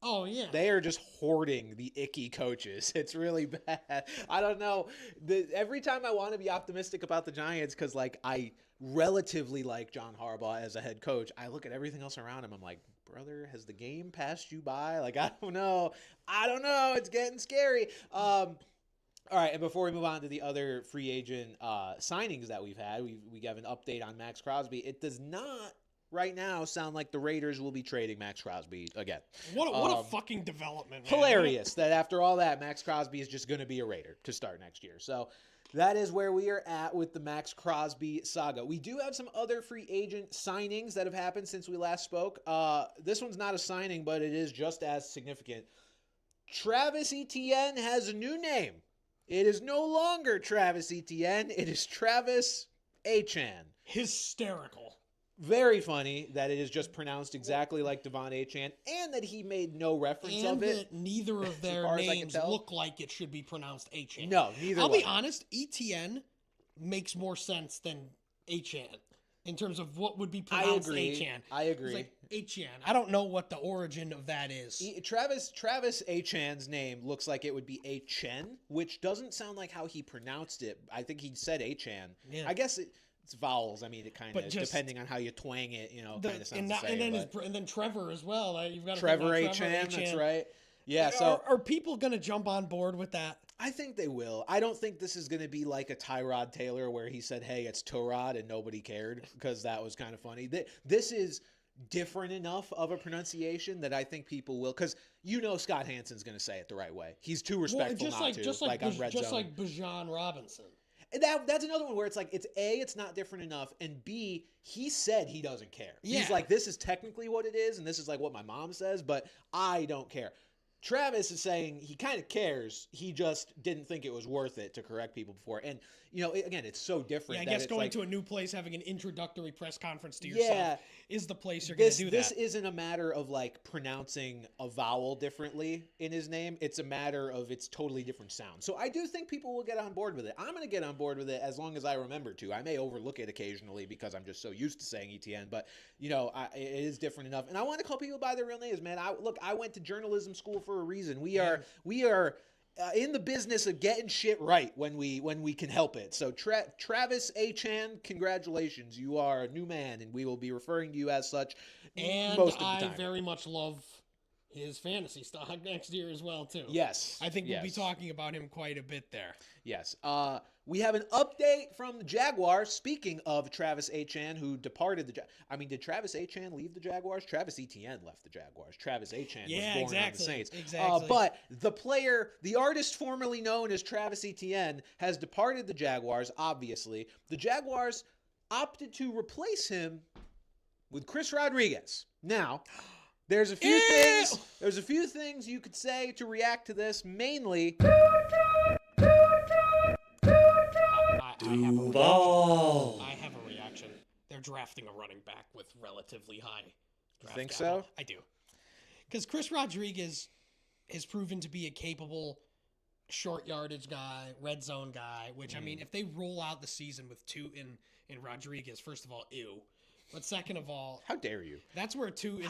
Oh yeah. They are just hoarding the icky coaches. It's really bad. I don't know. Every time I want to be optimistic about the Giants, because like I relatively like John Harbaugh as a head coach, I look at everything else around him. I'm like, brother, has the game passed you by? Like, I don't know. It's getting scary. All right, and before we move on to the other free agent signings that we've had, we have an update on Maxx Crosby. It does not right now sound like the Raiders will be trading Maxx Crosby again. What a fucking development, man. Hilarious that after all that, Maxx Crosby is just going to be a Raider to start next year. So that is where we are at with the Maxx Crosby saga. We do have some other free agent signings that have happened since we last spoke. This one's not a signing, but it is just as significant. Travis Etienne has a new name. It is no longer Travis Etienne. It is Travis Etienne. Hysterical. Very funny that it is just pronounced exactly like Devon Etienne, and that he made no reference of it. And neither of their names look like it should be pronounced Etienne. No, neither. I'll be honest, Etienne makes more sense than Etienne in terms of what would be pronounced Etienne. I agree. It's like Etienne. I don't know what the origin of that is. Travis Etienne's name looks like it would be Etienne, which doesn't sound like how he pronounced it. I think he said Etienne. Yeah. I guess it's vowels. I mean, it kind of, depending on how you twang it, kind of sounds the same. And then Trevor as well. You've got Trevor Etienne, that's right. Yeah, so are people going to jump on board with that? I think they will. I don't think this is going to be like a Tyrod Taylor where he said, hey, it's Tyrod, and nobody cared, because that was kind of funny. This is different enough of a pronunciation that I think people will, because Scott Hansen's going to say it the right way. He's too respectful not to, like on Red Zone. Just like Bijan Robinson. And that's another one where it's like, it's not different enough, and B, he said he doesn't care. Yeah. He's like, this is technically what it is, and this is like what my mom says, but I don't care. Travis is saying he kind of cares. He just didn't think it was worth it to correct people before. And, again, it's so different. Yeah, I guess going to a new place, having an introductory press conference to yourself is the place you're going to do that. This isn't a matter of like pronouncing a vowel differently in his name. It's a matter of it's totally different sound. So I do think people will get on board with it. I'm going to get on board with it as long as I remember to. I may overlook it occasionally because I'm just so used to saying Etienne, but you know, it is different enough. And I want to call people by their real names, man. I went to journalism school for a reason. We are in the business of getting shit right when we can help it. So Travis Etienne, congratulations. You are a new man, and we will be referring to you as such most of the time. And I very much love his fantasy stock next year as well, too. Yes. I think we'll be talking about him quite a bit there. Yes. We have an update from the Jaguars. Speaking of Travis Etienne, who departed did Travis Etienne leave the Jaguars? Travis Etienne left the Jaguars. Travis Etienne was born on the Saints. Exactly. But the player, the artist formerly known as Travis Etienne, has departed the Jaguars, obviously. The Jaguars opted to replace him with Chris Rodriguez. Now, there's a few things you could say to react to this, mainly I have a reaction. They're drafting a running back with relatively high draft Think capital. so? I do. Because Chris Rodriguez has proven to be a capable short yardage guy, red zone guy, which, I mean, if they roll out the season with Tootin and Rodriguez, first of all, ew. But second of all, how dare you? That's where Tootin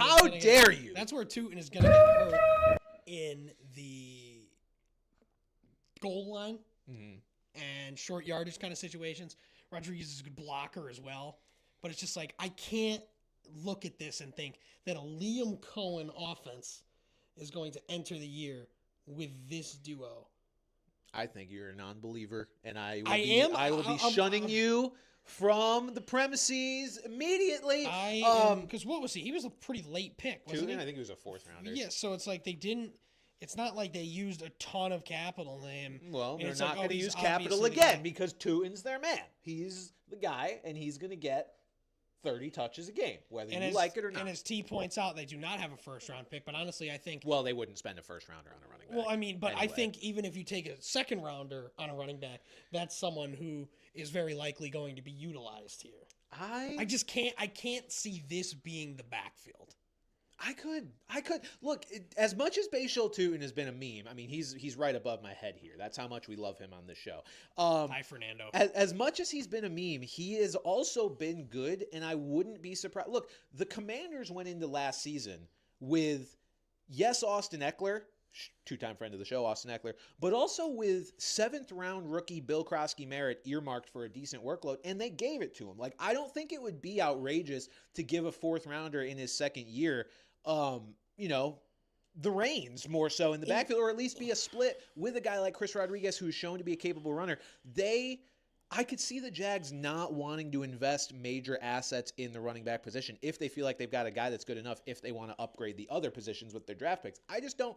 That's where Tootin is going to get hurt in the goal line. Mm-hmm. And short yardage kind of situations. Rodriguez is a good blocker as well. But it's just like, I can't look at this and think that a Liam Cohen offense is going to enter the year with this duo. I think you're a non-believer, and I will be shunning you from the premises immediately. Because what was he? He was a pretty late pick, wasn't he? I think he was a fourth rounder. Yeah, so it's like it's not like they used a ton of capital in him. Well, they're not going to use capital again because Tootin's their man. He's the guy, and he's going to get 30 touches a game, whether you like it or not. And as T points out, they do not have a first-round pick, but honestly, I think... Well, they wouldn't spend a first-rounder on a running back. Well, I mean, but anyway. I think even if you take a second-rounder on a running back, that's someone who is very likely going to be utilized here. I can't see this being the backfield. I could. Look, as much as Bashal Tootin has been a meme, I mean, he's right above my head here. That's how much we love him on this show. Hi, Fernando. As much as he's been a meme, he has also been good, and I wouldn't be surprised. Look, the Commanders went into last season with, yes, Austin Eckler, two-time friend of the show, Austin Eckler, but also with seventh-round rookie Bill Krosky-Merritt earmarked for a decent workload, and they gave it to him. Like, I don't think it would be outrageous to give a fourth-rounder in his second year the reins more so in the backfield, or at least be a split with a guy like Chris Rodriguez, who's shown to be a capable runner. I could see the Jags not wanting to invest major assets in the running back position if they feel like they've got a guy that's good enough, if they want to upgrade the other positions with their draft picks. I just don't.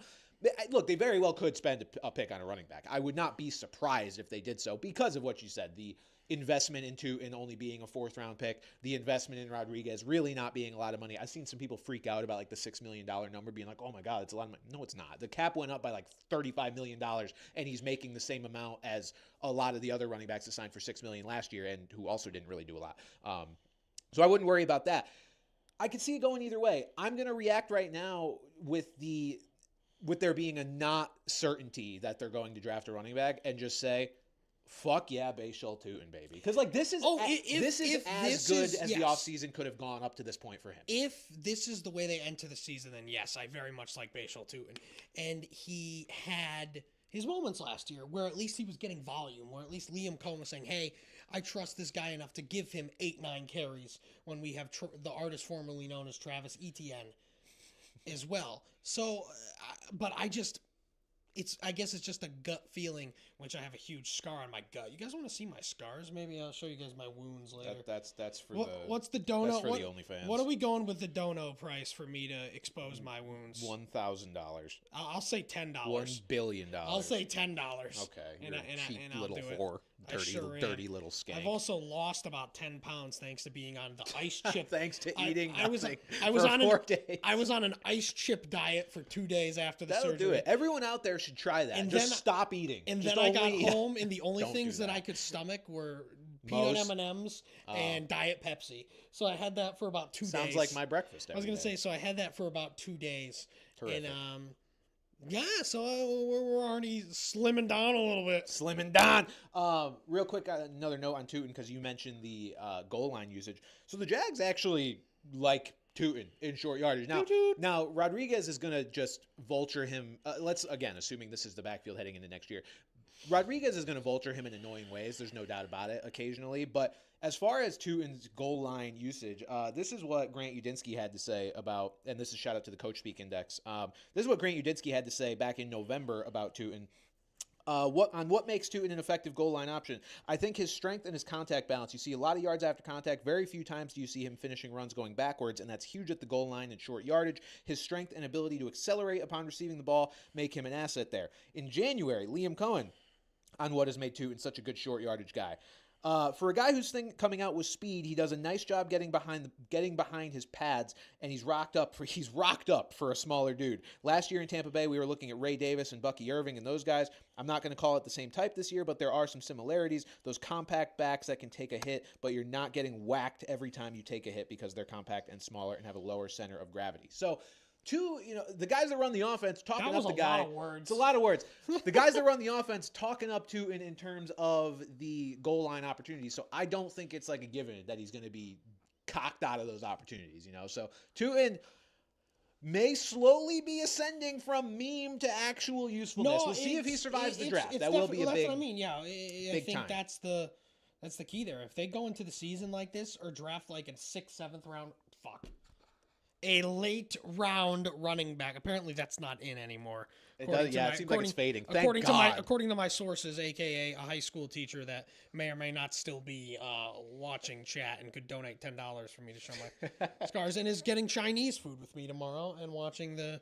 Look, they very well could spend a pick on a running back. I would not be surprised if they did so because of what you said, the investment into and only being a fourth-round pick, the investment in Rodriguez really not being a lot of money. I've seen some people freak out about like the $6 million number being like, oh my God, it's a lot of money. No, it's not. The cap went up by like $35 million, and he's making the same amount as a lot of the other running backs that signed for $6 million last year and who also didn't really do a lot. So I wouldn't worry about that. I could see it going either way. I'm going to react right now with there being a not certainty that they're going to draft a running back and just say, fuck yeah, Bashal Tootin, baby. Because like this is as good as the offseason could have gone up to this point for him. If this is the way they enter the season, then yes, I very much like Bashal Tootin. And he had his moments last year where at least he was getting volume, where at least Liam Cohen was saying, hey, I trust this guy enough to give him 8-9 carries when we have the artist formerly known as Travis Etienne as well. So, but I guess it's just a gut feeling, which I have a huge scar on my gut. You guys want to see my scars? Maybe I'll show you guys my wounds later. That's for what's the dono? That's for the OnlyFans. What are we going with the dono price for me to expose my wounds? $1,000. I'll say $10. $1 billion. I'll say $10. Okay, and cheap I'll little do it. whore. Dirty little skank. I've also lost about 10 pounds thanks to being on the ice chip. Thanks to eating I was on 4 days. I was on an ice chip diet for 2 days after the surgery. That'll do it. Everyone out there should try that. And just stop eating. And just then I got home, and the only things that I could stomach were peanut Moe's? M&Ms, and Diet Pepsi. So I had that for about 2 days. Sounds like my breakfast. I was going to say, so I had that for about 2 days. Terrific. And, yeah, so we're already slimming down a little bit. Slimming down. Real quick, another note on Tootin, because you mentioned the goal line usage. So the Jags actually like Tootin in short yardage. Now Rodriguez is going to just vulture him. Let's, again, assuming this is the backfield heading into next year, Rodriguez is going to vulture him in annoying ways. There's no doubt about it occasionally. But as far as Tootin's goal line usage, this is what Grant Udinski had to say about, and this is shout out to the Coach Speak Index. This is what Grant Udinski had to say back in November about Tootin. What makes Tootin an effective goal line option? I think his strength and his contact balance. You see a lot of yards after contact. Very few times do you see him finishing runs going backwards, and that's huge at the goal line and short yardage. His strength and ability to accelerate upon receiving the ball make him an asset there. In January, Liam Cohen on what has made Tootin such a good short yardage guy. For a guy whose thing coming out with speed, he does a nice job getting behind his pads, and he's rocked up for a smaller dude. Last year in Tampa Bay, we were looking at Ray Davis and Bucky Irving and those guys. I'm not going to call it the same type this year, but there are some similarities. Those compact backs that can take a hit, but you're not getting whacked every time you take a hit because they're compact and smaller and have a lower center of gravity. So, the guys that run the offense talking up the guy. It's a lot of words. The guys that run the offense talking up to in terms of the goal line opportunities. So I don't think it's like a given that he's going to be cocked out of those opportunities. So Tootin may slowly be ascending from meme to actual usefulness. We'll see if he survives the draft. That will be a big. That's what I mean. Yeah, I think that's the key there. If they go into the season like this or draft like in 6th, 7th round, a late round running back. Apparently, that's not in anymore. It seems like it's fading. According to my sources, aka a high school teacher that may or may not still be watching chat and could donate $10 for me to show my scars, and is getting Chinese food with me tomorrow and watching the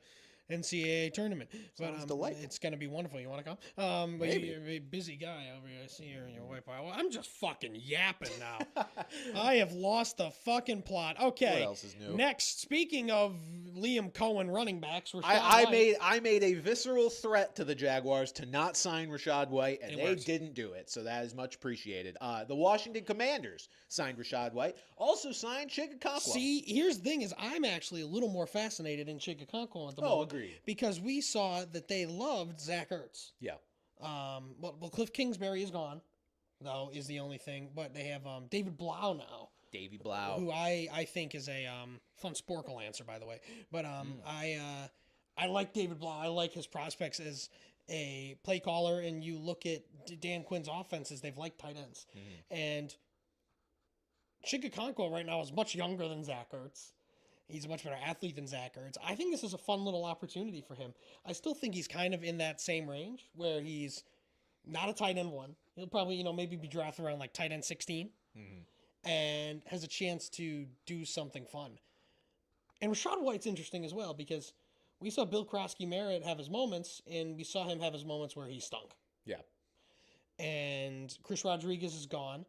NCAA tournament. But it's going to be wonderful. You want to come? But you're a busy guy over here. I see you and your wife. Well, I'm just fucking yapping now. I have lost the fucking plot. Okay. What else is new? Next, speaking of Liam Cohen running backs, I made a visceral threat to the Jaguars to not sign Rachaad White, and they didn't do it. So that is much appreciated. The Washington Commanders signed Rachaad White. Also signed Chigakonkwo. See, here's the thing: is I'm actually a little more fascinated in Chigakonkwo at the moment. Agreed. Because we saw that they loved Zach Ertz. Yeah. Well, Cliff Kingsbury is gone, though, is the only thing. But they have David Blau now. Davy Blau. Who I think is a fun Sporkle answer, by the way. But I like David Blau. I like his prospects as a play caller. And you look at Dan Quinn's offenses, they've liked tight ends. And Chigakonkwo right now is much younger than Zach Ertz. He's a much better athlete than Zach Ertz. I think this is a fun little opportunity for him. I still think he's kind of in that same range where he's not a tight end 1. He'll probably, maybe be drafted around like tight end 16 and has a chance to do something fun. And Rachaad White's interesting as well because we saw Bill Krosky-Merritt have his moments and we saw him have his moments where he stunk. Yeah. And Chris Rodriguez is gone.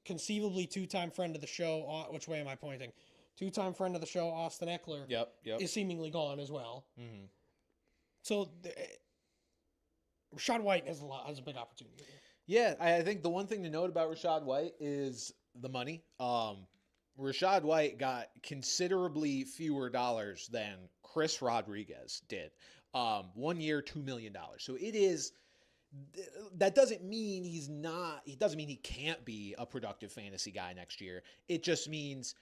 Conceivably 2-time friend of the show. Which way am I pointing? 2-time friend of the show, Austin Eckler, is seemingly gone as well. So Rachaad White has a big opportunity. Yeah, I think the one thing to note about Rachaad White is the money. Rachaad White got considerably fewer dollars than Chris Rodriguez did. 1 year, $2 million. So it is. That doesn't mean it doesn't mean he can't be a productive fantasy guy next year. It just means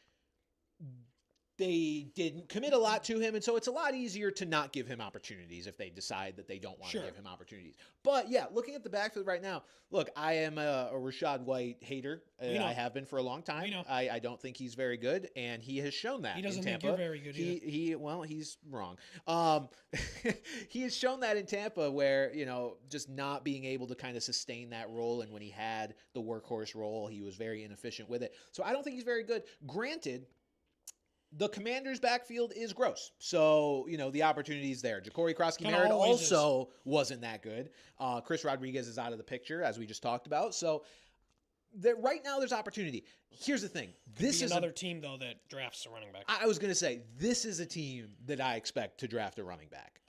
they didn't commit a lot to him, and so it's a lot easier to not give him opportunities if they decide that they don't want to give him opportunities. But yeah, looking at the backfield right now, look, I am a Rachaad White hater. I have been for a long time. I don't think he's very good, and he has shown that. He doesn't in Tampa. think you're very good. He's wrong. He has shown that in Tampa, where just not being able to kind of sustain that role, and when he had the workhorse role, he was very inefficient with it. So I don't think he's very good. Granted, the Commanders' backfield is gross. So, the opportunity's there. Ja'Cory Krosky-Merritt also wasn't that good. Chris Rodriguez is out of the picture, as we just talked about. So, right now there's opportunity. Here's the thing. This is another team, though, that drafts a running back. I was going to say, this is a team that I expect to draft a running back.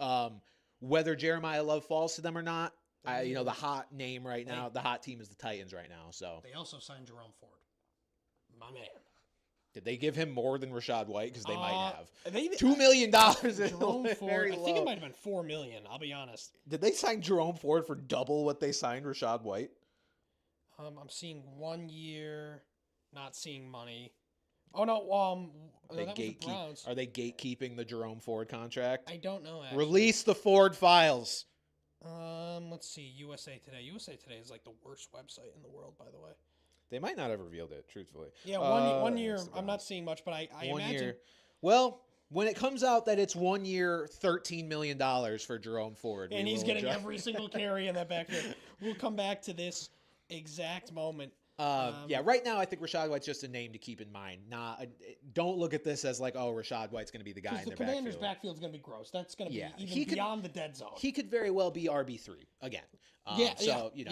Whether Jeremiah Love falls to them or not, The hot name right now, the hot team is the Titans right now. So They also signed Jerome Ford. My man. did they give him more than Rashad White? Because they might have. They, $2 million is Jerome very Ford. I think low. it might have been $4 million. I'll be honest. Did they sign Jerome Ford for double what they signed Rashad White? I'm seeing 1 year, not seeing money. Oh no, that was the Browns. Are they gatekeeping the Jerome Ford contract? I don't know. Actually. Release the Ford files. Let's see. USA Today. USA Today is like the worst website in the world, by the way. They might not have revealed it, truthfully. Yeah, one year. I'm not seeing much, but I 1 imagine. year. Well, when it comes out that it's 1 year, $13 million for Jerome Ford, And he's getting adjust. every single carry in that backfield. We'll come back to this exact moment. Right now I think Rashad White's just a name to keep in mind. Don't look at this as like, oh, Rashad White's going to be the guy in The their Commanders' backfield. backfield's going to be gross. That's going to be He even could- beyond the dead zone. He could very well be RB3 again.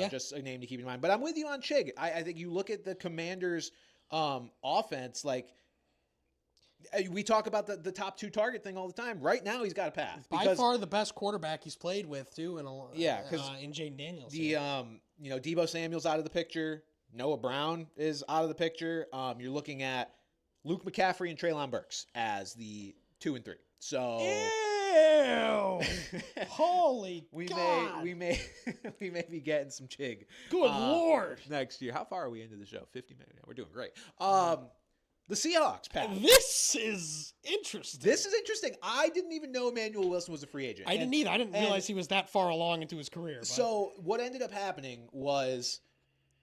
Just a name to keep in mind. But I'm with you on Chig. I think you look at the Commanders' offense, like we talk about the top two target thing all the time. Right now, he's got a path. By far the best quarterback he's played with too. In Jaden Daniels. Deebo Samuel's out of the picture. Noah Brown is out of the picture. You're looking at Luke McCaffrey and Treylon Burks as the 2 and 3. So ew! Holy God! we may be getting some Chig. Good Lord! Next year. How far are we into the show? 50 minutes. We're doing great. The Seahawks, Pat. This is interesting. I didn't even know Emmanuel Wilson was a free agent. I didn't either. I didn't realize he was that far along into his career. But. So what ended up happening was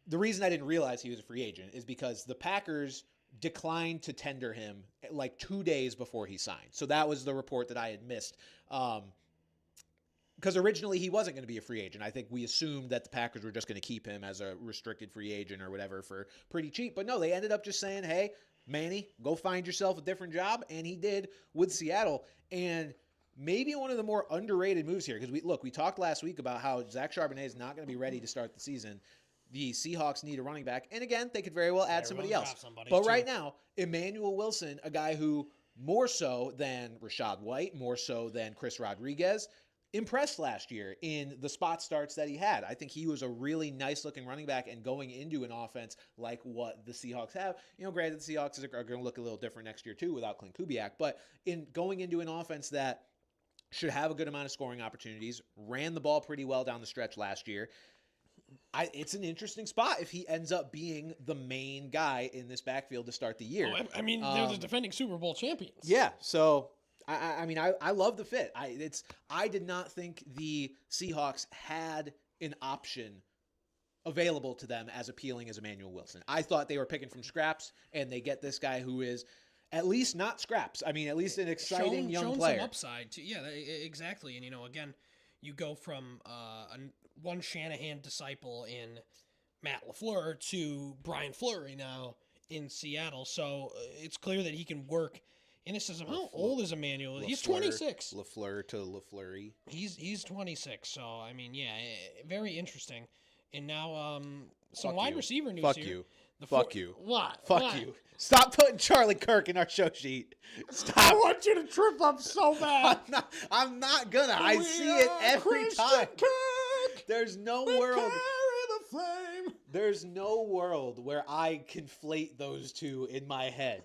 the reason I didn't realize he was a free agent is because the Packers declined to tender him like 2 days before he signed. So that was the report that I had missed. Because originally he wasn't going to be a free agent. I think we assumed that the Packers were just going to keep him as a restricted free agent or whatever for pretty cheap. But no, they ended up just saying, hey, Manny, go find yourself a different job. And he did with Seattle. And maybe one of the more underrated moves here, because we talked last week about how Zach Charbonnet is not going to be ready to start the season. The Seahawks need a running back. And again, they could very well add somebody else. But right now, Emmanuel Wilson, a guy who more so than Rashad White, more so than Chris Rodriguez, impressed last year in the spot starts that he had. I think he was a really nice looking running back, and going into an offense like what the Seahawks have, granted the Seahawks are going to look a little different next year too without Clint Kubiak, but in going into an offense that should have a good amount of scoring opportunities, ran the ball pretty well down the stretch last year. It's an interesting spot if he ends up being the main guy in this backfield to start the year. They're the defending Super Bowl champions. Yeah, so I love the fit. I did not think the Seahawks had an option available to them as appealing as Emmanuel Wilson. I thought they were picking from scraps, and they get this guy who is at least not scraps. At least an exciting young player. Some upside too. Yeah, exactly. And again, you go from one Shanahan disciple in Matt LaFleur to Brian Fleury now in Seattle. So it's clear that he can work in a system. How old is Emmanuel? He's 26. LaFleur to LaFleury. He's 26. So very interesting. And now some wide receiver news here. Fuck you. What? Fuck you. Stop putting Charlie Kirk in our show sheet. Stop. I want you to trip up so bad. I'm not gonna. I see it every time. Kirk, There's no world. There's no world where I conflate those two in my head.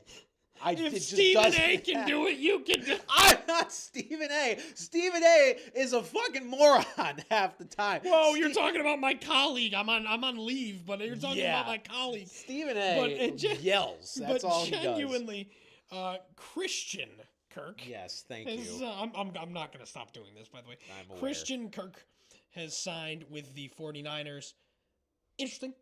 If Stephen A can do it, you can do it. I'm not Stephen A. Stephen A is a fucking moron half the time. Whoa, you're talking about my colleague. I'm on leave, but you're talking about my colleague. Stephen A yells. That's all he does. But genuinely, Christian Kirk. Yes, thank you. I'm not going to stop doing this, by the way. I'm aware. Christian Kirk has signed with the 49ers. Interesting.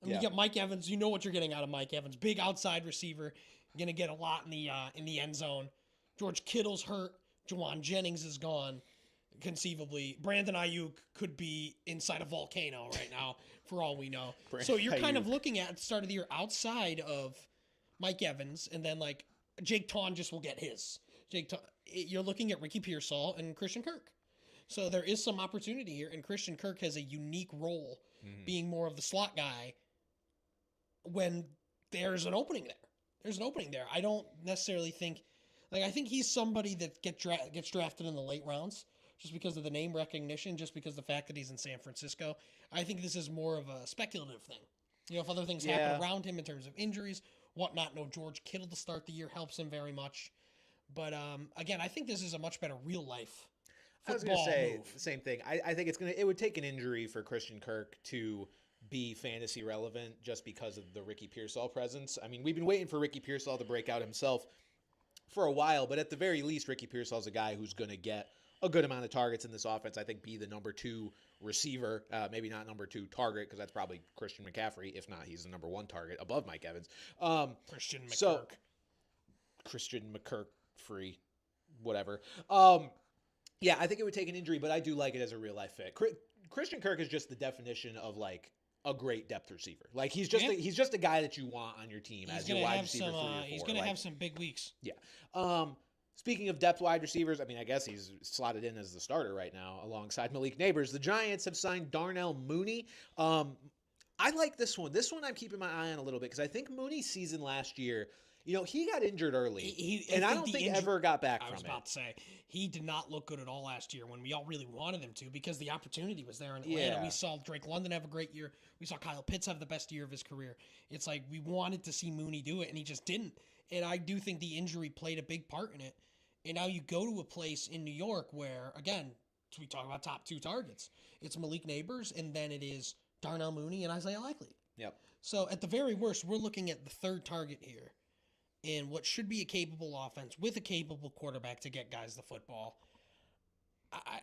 You get Mike Evans. You know what you're getting out of Mike Evans. Big outside receiver. Going to get a lot in the end zone. George Kittle's hurt. Juwan Jennings is gone, conceivably. Brandon Ayuk could be inside a volcano right now, for all we know. So you're kind of looking at the start of the year outside of Mike Evans, and then Jake Taun just will get his. You're looking at Ricky Pearsall and Christian Kirk. So there is some opportunity here, and Christian Kirk has a unique role, being more of the slot guy when there's an opening there. There's an opening there. I don't necessarily think, I think he's somebody that gets drafted in the late rounds. just because of the name recognition, just because of the fact that he's in San Francisco. I think this is more of a speculative thing. If other things happen around him in terms of injuries, whatnot, no George Kittle to start the year helps him very much. But again, I think this is a much better real life football I was going to say move. the same thing. I think it would take an injury for Christian Kirk to be fantasy relevant just because of the Ricky Pearsall presence. I mean, we've been waiting for Ricky Pearsall to break out himself for a while, but at the very least, Ricky Pearsall's a guy who's going to get a good amount of targets in this offense. I think be the number 2 receiver, maybe not number 2 target, because that's probably Christian McCaffrey. If not, he's the number 1 target above Mike Evans. Christian McKirk. So, Christian McKirk free, whatever. Yeah, I think it would take an injury, but I do like it as a real life fit. Christian Kirk is just the definition of like a great depth receiver. Like he's just a guy that you want on your team as your wide receiver 3 or 4. He's going to have some big weeks. Yeah. Speaking of depth wide receivers, I mean, I guess he's slotted in as the starter right now alongside Malik Neighbors. The Giants have signed Darnell Mooney. I like this one. This one I'm keeping my eye on a little bit because I think Mooney's season last year, he got injured early, I don't think ever got back from it. I was about to say, he did not look good at all last year when we all really wanted him to because the opportunity was there in Atlanta. Yeah. We saw Drake London have a great year. We saw Kyle Pitts have the best year of his career. It's like we wanted to see Mooney do it, and he just didn't. And I do think the injury played a big part in it. And now you go to a place in New York where, again, we talk about top 2 targets. It's Malik Neighbors, and then it is Darnell Mooney and Isaiah Likely. Yep. So at the very worst, we're looking at the 3rd target here in what should be a capable offense with a capable quarterback to get guys the football.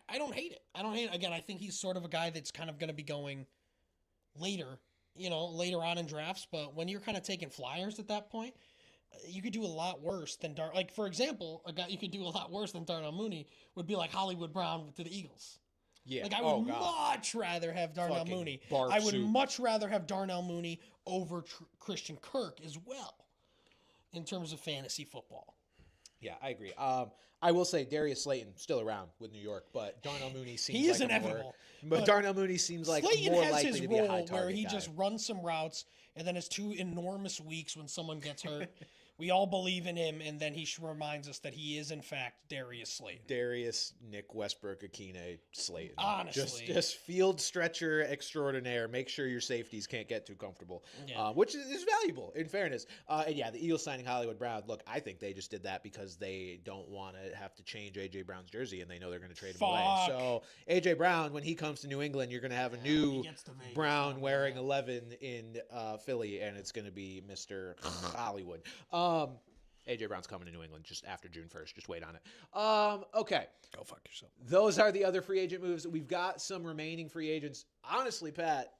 I don't hate it. I don't hate it. Again, I think he's sort of a guy that's kind of going to be going later, later on in drafts. But when you're kind of taking flyers at that point, you could do a lot worse than for example, a guy you could do a lot worse than Darnell Mooney would be like Hollywood Brown to the Eagles. Yeah. Like I would much rather have Darnell Fucking Mooney. barf I would soup. much rather have Darnell Mooney over Christian Kirk as well in terms of fantasy football. Yeah, I agree. I will say Darius Slayton still around with New York, but Darnell Mooney seems He is like inevitable. But Darnell Mooney seems like Slayton more has likely his to be a high role target where he guy. just runs some routes and then has 2 enormous weeks when someone gets hurt. We all believe in him, and then he reminds us that he is, in fact, Darius Slayton. Darius, Nick Westbrook, Akine, Slayton. Honestly. Just field stretcher extraordinaire. Make sure your safeties can't get too comfortable, Yeah. Which is valuable, in fairness. And yeah, the Eagles signing Hollywood Brown. Look, I think they just did that because they don't want to have to change A.J. Brown's jersey, and they know they're going to trade him away. So A.J. Brown, when he comes to New England, you're going to have a new Brown wearing 11 in Philly, and it's going to be Mr. Hollywood. A.J. Brown's coming to New England just after June 1st. Just wait on it. Okay. Go fuck yourself. Those are the other free agent moves. We've got some remaining free agents. Honestly, Pat,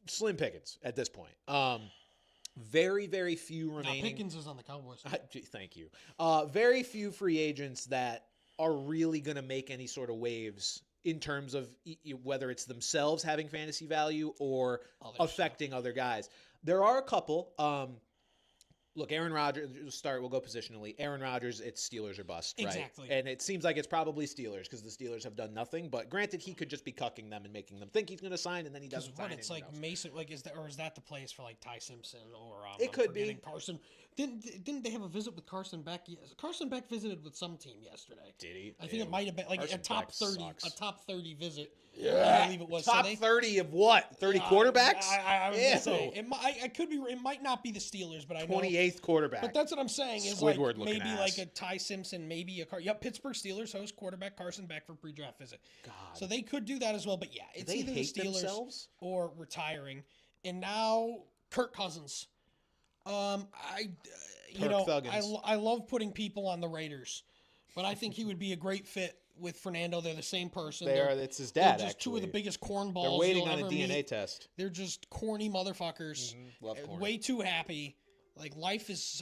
slim pickings at this point. Very, very few remaining. Pickens is on the Cowboys. Thank you. Very few free agents that are really going to make any sort of waves in terms of whether it's themselves having fantasy value or affecting other guys. There are a couple. Look, Aaron Rodgers, we'll go positionally. Aaron Rodgers, it's Steelers or bust, right? Exactly. And it seems like it's probably Steelers because the Steelers have done nothing. But granted, he could just be cucking them and making them think he's going to sign, and then he doesn't sign. It's like Mason, is that the place for like Ty Simpson or it could be Carson? Didn't they have a visit with Carson Beck? Carson Beck visited with some team yesterday. Did he? I think it might have been like Carson a top Beck 30, sucks. a top 30 visit. Yeah. I believe it was Top 30 of what? 30 quarterbacks? I was gonna say it could be. It might not be the Steelers, but I know 28th quarterback. But that's what I'm saying is Squidward like maybe looking like ass. a Ty Simpson, maybe a Pittsburgh Steelers host quarterback Carson Beck for pre-draft visit. God. So they could do that as well. But yeah, it's they either the hate Steelers themselves? or retiring. And now Kirk Cousins. I love putting people on the Raiders, but I think he would be a great fit with Fernando. They're the same person. It's his dad. They're just actually. two of the biggest cornballs. They're waiting you'll on a ever DNA meet. test. They're just corny motherfuckers. Love corny. Way too happy. Like life is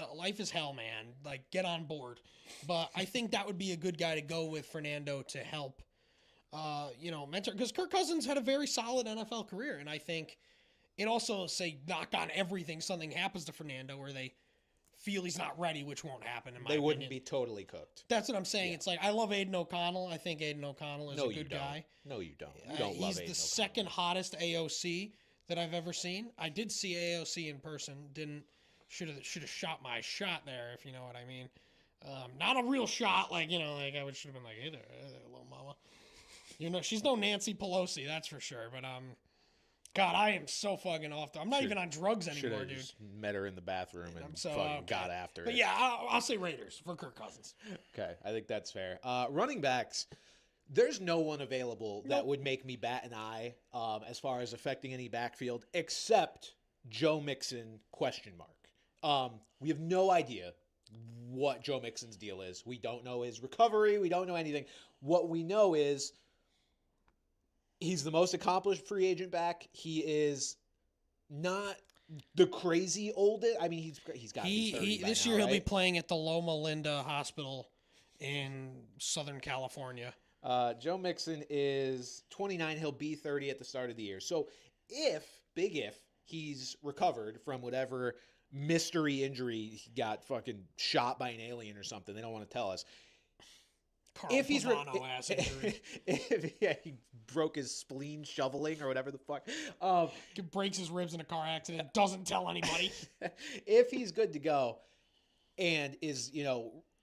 hell, man. Like get on board. But I think that would be a good guy to go with Fernando to help. Mentor, because Kirk Cousins had a very solid NFL career, and I think it also knock on everything. Something happens to Fernando where they feel he's not ready, which won't happen. In my They wouldn't opinion. be totally cooked. That's what I'm saying. Yeah. It's like I love Aiden O'Connell. I think Aiden O'Connell is a good guy. No, you don't. You don't love He's Aiden the second hottest AOC that I've ever seen. I did see AOC in person. Should have shot my shot there, if you know what I mean. Not a real shot, like I should have been like, hey there, little mama. she's no Nancy Pelosi, that's for sure. But God, I am so fucking off. I'm not even on drugs anymore, Should have just met her in the bathroom and fucking got after But it. yeah, I'll say Raiders for Kirk Cousins. Okay, I think that's fair. Running backs, there's no one available that would make me bat an eye as far as affecting any backfield except Joe Mixon ? We have no idea what Joe Mixon's deal is. We don't know his recovery. We don't know anything. What we know is he's the most accomplished free agent back. He is not the crazy oldest. I mean, he's got to be 30 by this now, year he'll right? be playing at the Loma Linda Hospital in Southern California. Joe Mixon is 29. He'll be 30 at the start of the year. So if he's recovered from whatever mystery injury, he got fucking shot by an alien or something, they don't want to tell us. If he's ass injury. He broke his spleen shoveling or whatever the fuck. Breaks his ribs in a car accident, doesn't tell anybody. If he's good to go and is,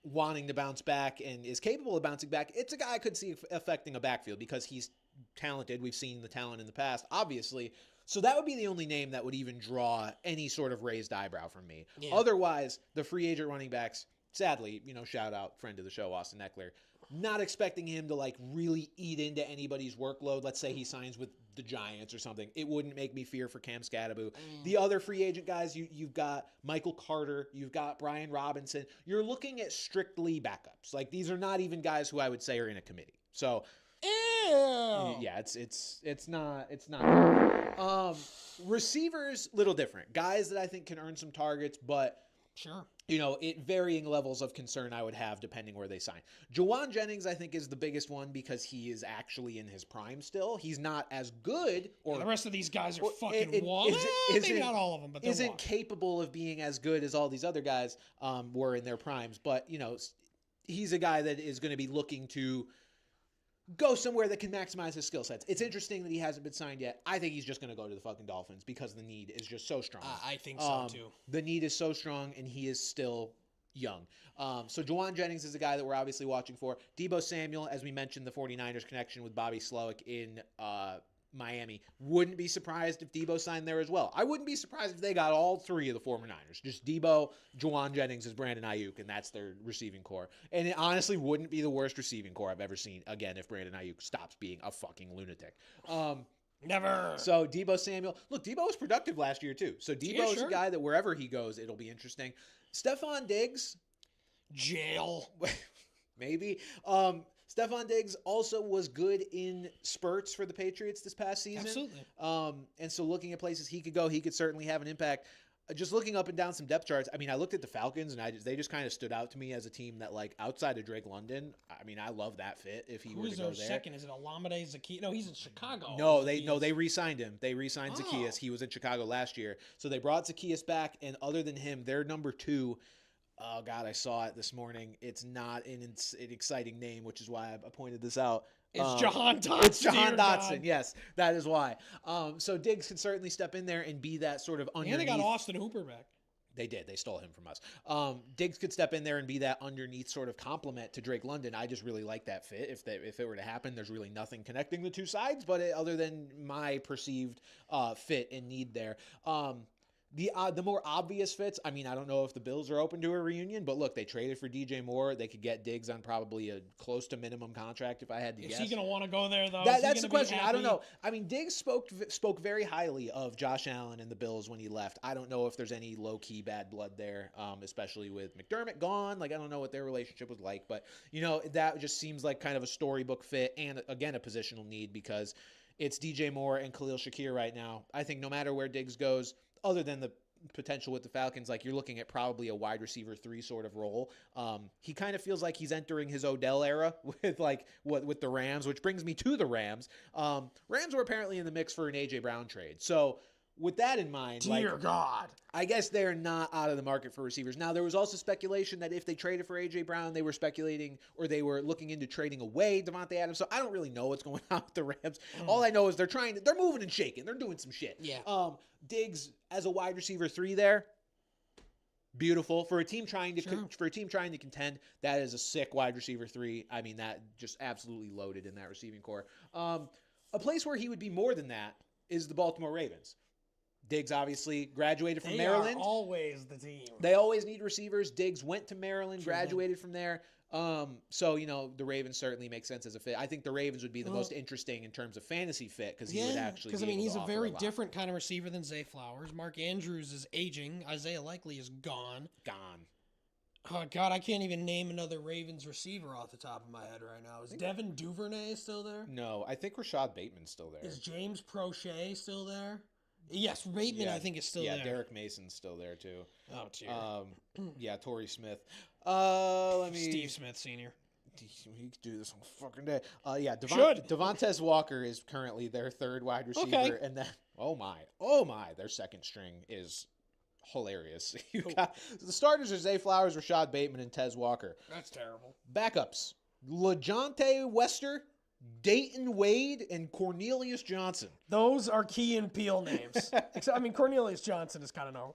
wanting to bounce back and is capable of bouncing back, it's a guy I could see affecting a backfield because he's talented. We've seen the talent in the past, obviously. So that would be the only name that would even draw any sort of raised eyebrow from me. Yeah. Otherwise, the free agent running backs, sadly, shout out friend of the show, Austin Eckler, not expecting him to really eat into anybody's workload. Let's say he signs with the Giants or something. It wouldn't make me fear for Cam Scatterbo. The other free agent guys, you've got Michael Carter, you've got Brian Robinson. You're looking at strictly backups. These are not even guys who I would say are in a committee. So yeah, it's not. Receivers, little different. Guys that I think can earn some targets, but sure. At varying levels of concern I would have depending where they sign. Juwan Jennings, I think, is the biggest one because he is actually in his prime still. He's not as good. Or the rest of these guys are fucking wild. Maybe not all of them, but they're isn't capable of being as good as all these other guys were in their primes. But, he's a guy that is going to be looking to go somewhere that can maximize his skill sets. It's interesting that he hasn't been signed yet. I think he's just going to go to the fucking Dolphins because the need is just so strong. I think so, too. The need is so strong, and he is still young. So Juwan Jennings is a guy that we're obviously watching for. Deebo Samuel, as we mentioned, the 49ers connection with Bobby Slowick in Miami. Wouldn't be surprised if Deebo signed there as well. I wouldn't be surprised if they got all three of the former Niners. Just Deebo, Juwan Jennings is Brandon Ayuk, and that's their receiving core. And it honestly wouldn't be the worst receiving core I've ever seen, again, if Brandon Ayuk stops being a fucking lunatic. Never. So Deebo Samuel. Look, Deebo was productive last year too. So Deebo is a guy that wherever he goes, it'll be interesting. Stephon Diggs. Jail. Maybe. Stephon Diggs also was good in spurts for the Patriots this past season. Absolutely. And so looking at places he could go, he could certainly have an impact. Just looking up and down some depth charts, I llooked at the Falcons, and they just kind of stood out to me as a team that, outside of Drake London, I love that fit if he were to go there. Second? Is it Olamide Zaccheaus? No, he's in Chicago. No, they re-signed him. They re-signed Zaccheaus. He was in Chicago last year. So they brought Zaccheaus back, and other than him, their number 2 – oh, God, I saw it this morning. It's not an exciting name, which is why I pointed this out. It's Jahan Dotson. It's Jahan Dotson, yes. That is why. So Diggs can certainly step in there and be that sort of underneath. And they got Austin Hooper back. They did. They stole him from us. Diggs could step in there and be that underneath sort of complement to Drake London. I just really like that fit. If it were to happen, there's really nothing connecting the two sides, but other than my perceived fit and need there. The more obvious fits, I don't know if the Bills are open to a reunion, but look, they traded for DJ Moore. They could get Diggs on probably a close to minimum contract if I had to guess. Is he going to want to go there, though? That's the question. I don't know. Diggs spoke very highly of Josh Allen and the Bills when he left. I don't know if there's any low-key bad blood there, especially with McDermott gone. I don't know what their relationship was like, but, that just seems like kind of a storybook fit and, again, a positional need because it's DJ Moore and Khalil Shakir right now. I think no matter where Diggs goes, other than the potential with the Falcons, you're looking at probably a wide receiver 3 sort of role. He kind of feels like he's entering his Odell era with with the Rams, which brings me to the Rams. Rams were apparently in the mix for an A.J. Brown trade. So with that in mind, dear God, I guess they're not out of the market for receivers. Now, there was also speculation that if they traded for A.J. Brown, they were speculating or they were looking into trading away Devontae Adams. So I don't really know what's going on with the Rams. All I know is they're moving and shaking. They're doing some shit. Yeah. Diggs as a wide receiver 3 there, beautiful for a team trying to contend. That is a sick wide receiver 3. I mean, that just absolutely loaded in that receiving core. A place where he would be more than that is the Baltimore Ravens. Diggs obviously graduated from Maryland. Are always the team. They always need receivers. Diggs went to Maryland, graduated from there. So, the Ravens certainly make sense as a fit. I think the Ravens would be the most interesting in terms of fantasy fit because he would actually be able he's to a offer very lot. different kind of receiver than Zay Flowers. Mark Andrews is aging. Isaiah Likely is gone. Oh, God, I can't even name another Ravens receiver off the top of my head right now. Is Devin Duvernay still there? No, I think Rashad Bateman's still there. Is James Prochet still there? Yes, Bateman, I think, is still there. Yeah, Derek Mason's still there, too. Oh, dear. Yeah, Torrey Smith. Steve Smith Sr. We could do this on a fucking day. Devontae Walker is currently their third wide receiver. Okay. And then, oh my, their second string is hilarious. The starters are Zay Flowers, Rashad Bateman, and Tez Walker. That's terrible. Backups, LeJohntay Wester, Dayton Wade, and Cornelius Johnson. Those are Key and Peele names. Cornelius Johnson is kind of known.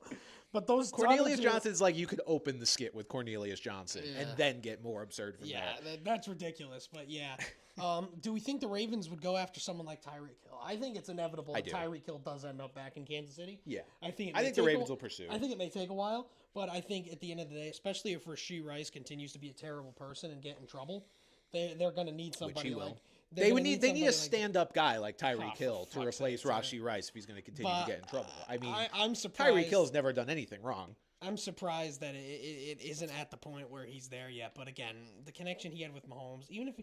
But those Cornelius Johnson's like you could open the skit with Cornelius Johnson and then get more absurd from that. Yeah, that's ridiculous. But yeah, do we think the Ravens would go after someone like Tyreek Hill? I think it's inevitable that Tyreek Hill does end up back in Kansas City. Yeah, I think the Ravens will pursue. I think it may take a while, but I think at the end of the day, especially if Rashee Rice continues to be a terrible person and get in trouble, they're going to need somebody like. They need a stand-up guy like Tyreek Hill to replace Rashee Rice if he's going to continue to get in trouble. I mean, I'm surprised Tyreek Hill's never done anything wrong. I'm surprised that it isn't at the point where he's there yet. But again, the connection he had with Mahomes, even if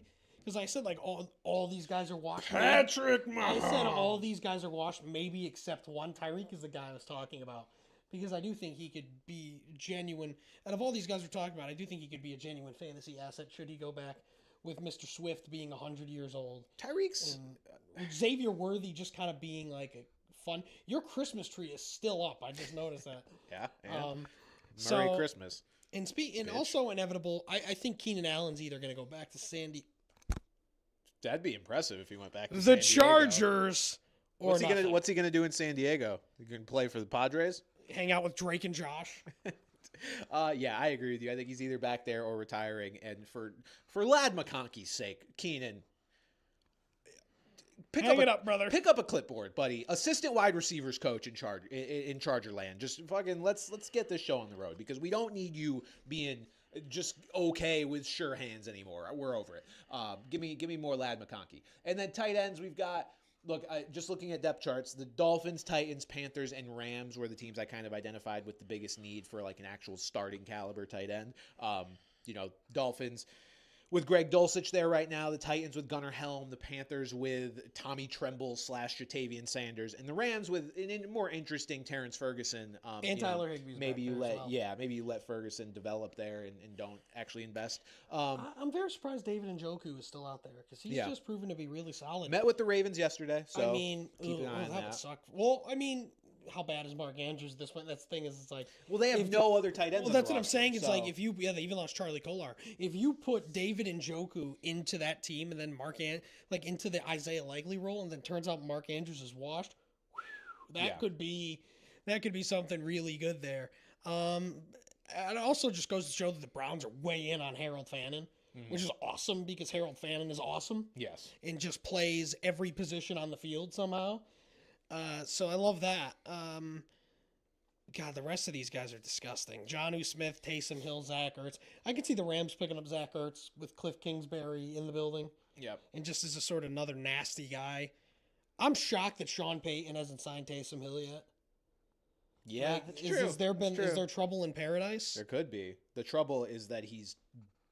because I said like all these guys are washed. Patrick Mahomes. I said all these guys are washed, maybe except one. Tyreek is the guy I was talking about because I do think he could be genuine. Out of all these guys we're talking about, I do think he could be a genuine fantasy asset should he go back. With Mr. Swift being 100 years old. Tyreek's... And Xavier Worthy just kind of being like a fun... Your Christmas tree is still up. I just noticed that. Yeah. Merry Christmas. And also inevitable, I think Keenan Allen's either going to go back to Sandy... That'd be impressive if he went back to the San Diego. Chargers or What's he gonna do in San Diego? He gonna play for the Padres? Hang out with Drake and Josh? Yeah, I agree with you. I think he's either back there or retiring. And for Lad McConkey's sake, Keenan, Hang it up, brother. Pick up a clipboard, buddy. Assistant wide receivers coach in Charger land. Just fucking let's get this show on the road because we don't need you being just okay with sure hands anymore. We're over it. Give me more Lad McConkey. And then tight ends, we've got. Look, just looking at depth charts, the Dolphins, Titans, Panthers, and Rams were the teams I kind of identified with the biggest need for like an actual starting caliber tight end. Dolphins with Greg Dulcich there right now, the Titans with Gunnar Helm, the Panthers with Tommy Tremble / Jatavian Sanders, and the Rams with a more interesting Terrence Ferguson. And Tyler Higbee's maybe you back there let maybe you let Ferguson develop there and don't actually invest. I'm very surprised David Njoku is still out there because he's just proven to be really solid. Met with the Ravens yesterday, so I mean, keep an eye on that. Would suck. Well, I mean. How bad is Mark Andrews at this point? That's the thing is, it's like... Well, they have no other tight ends. Well, that's what I'm saying. It's like if you... Yeah, they even lost Charlie Kolar. If you put David Njoku into that team and then into the Isaiah Likely role and then turns out Mark Andrews is washed, that could be something really good there. It also just goes to show that the Browns are way in on Harold Fannin, which is awesome because Harold Fannin is awesome. Yes. And just plays every position on the field somehow. So I love that. God, the rest of these guys are disgusting. Jonnu Smith, Taysom Hill, Zach Ertz. I could see the Rams picking up Zach Ertz with Cliff Kingsbury in the building. Yep. And just as a sort of another nasty guy. I'm shocked that Sean Payton hasn't signed Taysom Hill yet. Yeah, Is there trouble in paradise? There could be. The trouble is that he's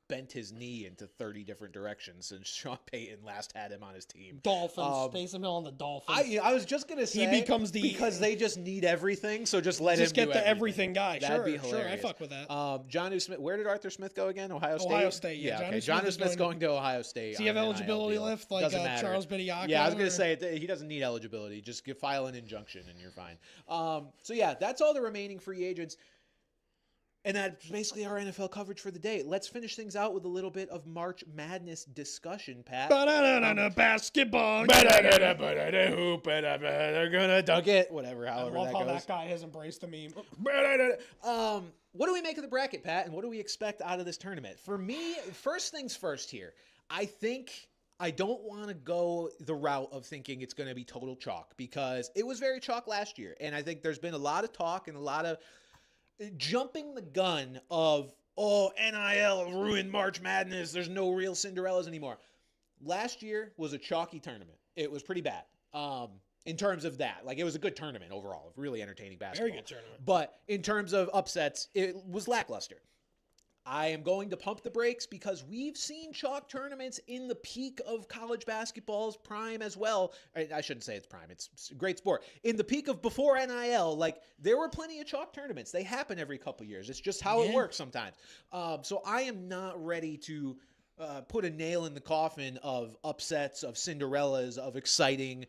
bent his knee into 30 different directions since Sean Payton last had him on his team. Dolphins. Taysom Hill on the Dolphins. I was just going to say he becomes because they just need everything, so just let him get the everything guy. That'd be hilarious. Sure, I fuck with that. Jonnu Smith, where did Arthur Smith go again? Ohio State? Ohio State, yeah. Okay. Jonnu Smith's going to Ohio State. Does he have eligibility left like Charles Bediako? Yeah, I was going to say he doesn't need eligibility. Just file an injunction and you're fine. So yeah, that's all the remaining free agents. And that's basically our NFL coverage for the day. Let's finish things out with a little bit of March Madness discussion, Pat. Basketball. They're gonna dunk it. Whatever, I however love that how goes. that guy has embraced the meme. what do we make of the bracket, Pat, and what do we expect out of this tournament? For me, first things first here, I think I don't want to go the route of thinking it's going to be total chalk because it was very chalk last year. And I think there's been a lot of talk and a lot of jumping the gun of, oh, NIL ruined March Madness. There's no real Cinderellas anymore. Last year was a chalky tournament. It was pretty bad. In terms of that, like it was a good tournament overall, really entertaining basketball. Very good tournament. But in terms of upsets, it was lackluster. I am going to pump the brakes because we've seen chalk tournaments in the peak of college basketball's prime as well. I shouldn't say it's prime. It's a great sport. In the peak of before NIL, like there were plenty of chalk tournaments. They happen every couple years. It's just how it works sometimes. So I am not ready to put a nail in the coffin of upsets, of Cinderellas, of exciting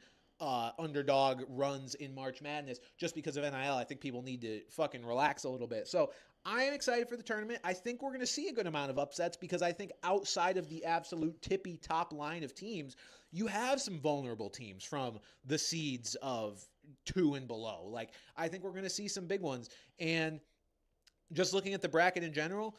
underdog runs in March Madness just because of NIL. I think people need to fucking relax a little bit. So I am excited for the tournament. I think we're going to see a good amount of upsets because I think outside of the absolute tippy top line of teams, you have some vulnerable teams from the seeds of 2 and below. Like, I think we're going to see some big ones. And just looking at the bracket in general,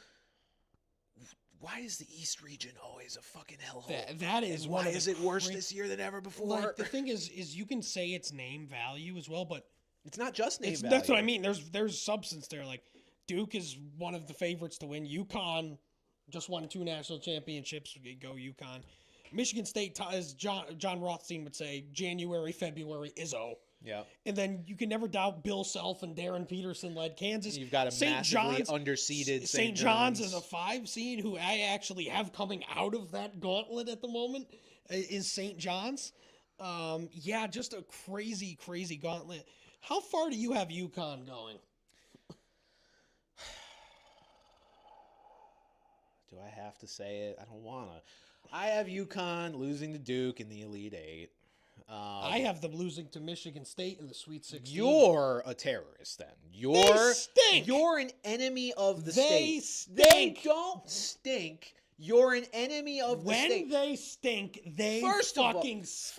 why is the East region always a fucking hellhole? That is why is it worse this year than ever before? Like, the thing is you can say it's name value as well, but it's not just name value. That's what I mean. There's substance there. Like, Duke is one of the favorites to win. Yukon just won 2 national championships. Go Yukon. Michigan State, as John Rothstein would say, January, February, Izzo. Yeah. And then you can never doubt Bill Self and Darren Peterson led Kansas. You've got a massively underseeded St. John's as a 5 seed, who I actually have coming out of that gauntlet at the moment, is St. John's. Yeah, just a crazy, crazy gauntlet. How far do you have Yukon going? Do I have to say it? I don't want to. I have Yukon losing to Duke in the Elite Eight. I have them losing to Michigan State in the Sweet 16. You're a terrorist then. They stink. You're an enemy of the They state. stink. They don't stink. You're an enemy of the state. When they stink, they fucking stink.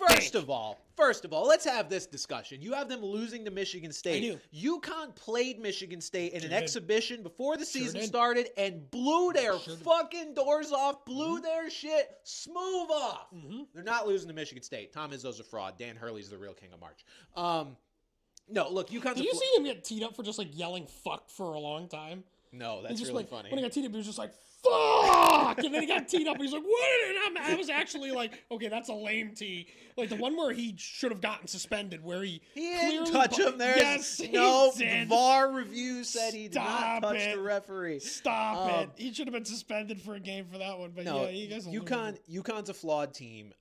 First of all, let's have this discussion. You have them losing to Michigan State. I do. Yukon played Michigan State in an exhibition before the season did. started and blew their fucking doors off, blew their shit smooth off. They're not losing to Michigan State. Tom Izzo's a fraud. Dan Hurley's the real king of March. No, look, UConn's Did you see him get teed up for just like yelling "fuck" for a long time? No, that's just really like, funny. When he got teed up, he was just like "fuck," and then he got teed up. And he's like, "What?" And I was actually like, "Okay, that's a lame tee." Like the one where he should have gotten suspended, where he didn't touch him there. Yes, no, he did. the VAR review said he did not Stop touch it. the referee. Stop it! He should have been suspended for a game for that one. But No, yeah, you guys. UConn's a flawed team.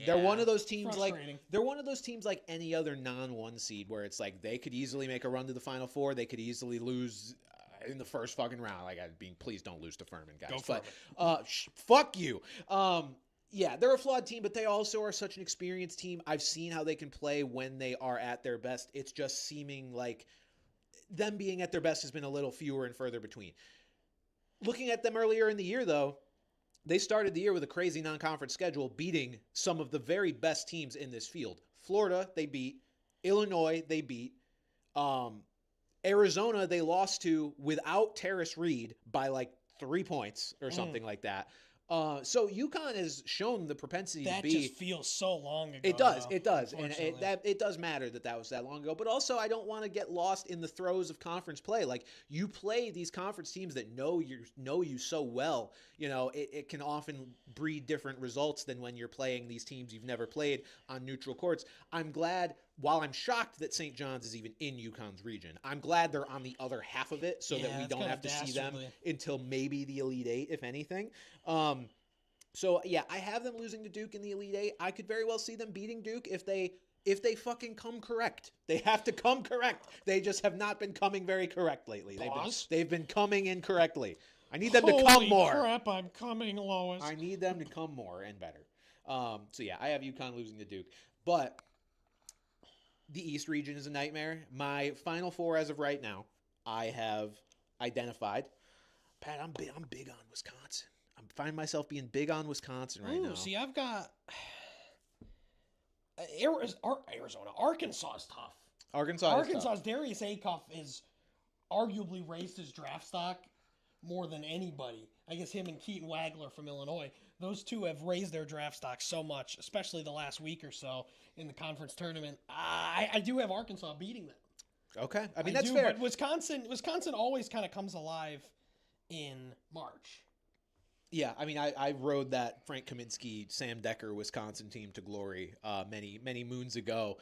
They're one of those teams like any other non-1 seed where it's like they could easily make a run to the Final Four. They could easily lose in the first fucking round. Like, please don't lose to Furman, guys. Go Furman. But fuck you. Yeah, they're a flawed team, but they also are such an experienced team. I've seen how they can play when they are at their best. It's just seeming like them being at their best has been a little fewer and further between. Looking at them earlier in the year, though, they started the year with a crazy non-conference schedule, beating some of the very best teams in this field. Florida, they beat. Illinois, they beat. Arizona, they lost to without Terrace Reed by like 3 points or something like that. So UConn has shown the propensity to be. That just feels so long ago. It does, though, and it does matter that was that long ago. But also, I don't want to get lost in the throes of conference play. Like, you play these conference teams that know you so well. You know, it can often breed different results than when you're playing these teams you've never played on neutral courts. I'm glad. While I'm shocked that St. John's is even in UConn's region, I'm glad they're on the other half of it so that we don't have to see them until maybe the Elite Eight, if anything. So yeah, I have them losing to Duke in the Elite Eight. I could very well see them beating Duke if they fucking come correct. They have to come correct. They just have not been coming very correct lately. They've been coming incorrectly. I need them to come more. Holy crap, I'm coming, Lois. I need them to come more and better. So yeah, I have UConn losing to Duke, but the East region is a nightmare. My Final Four as of right now, I have identified. Pat, I'm big on Wisconsin. I'm finding myself being big on Wisconsin right now. See, I've got Arizona. Arkansas is tough. Arkansas. Darius Acuff is arguably raised his draft stock more than anybody. I guess him and Keaton Wagler from Illinois. Those two have raised their draft stock so much, especially the last week or so in the conference tournament. I do have Arkansas beating them. Okay. I mean, that's fair. But Wisconsin always kind of comes alive in March. Yeah, I mean, I rode that Frank Kaminsky, Sam Decker, Wisconsin team to glory many moons ago.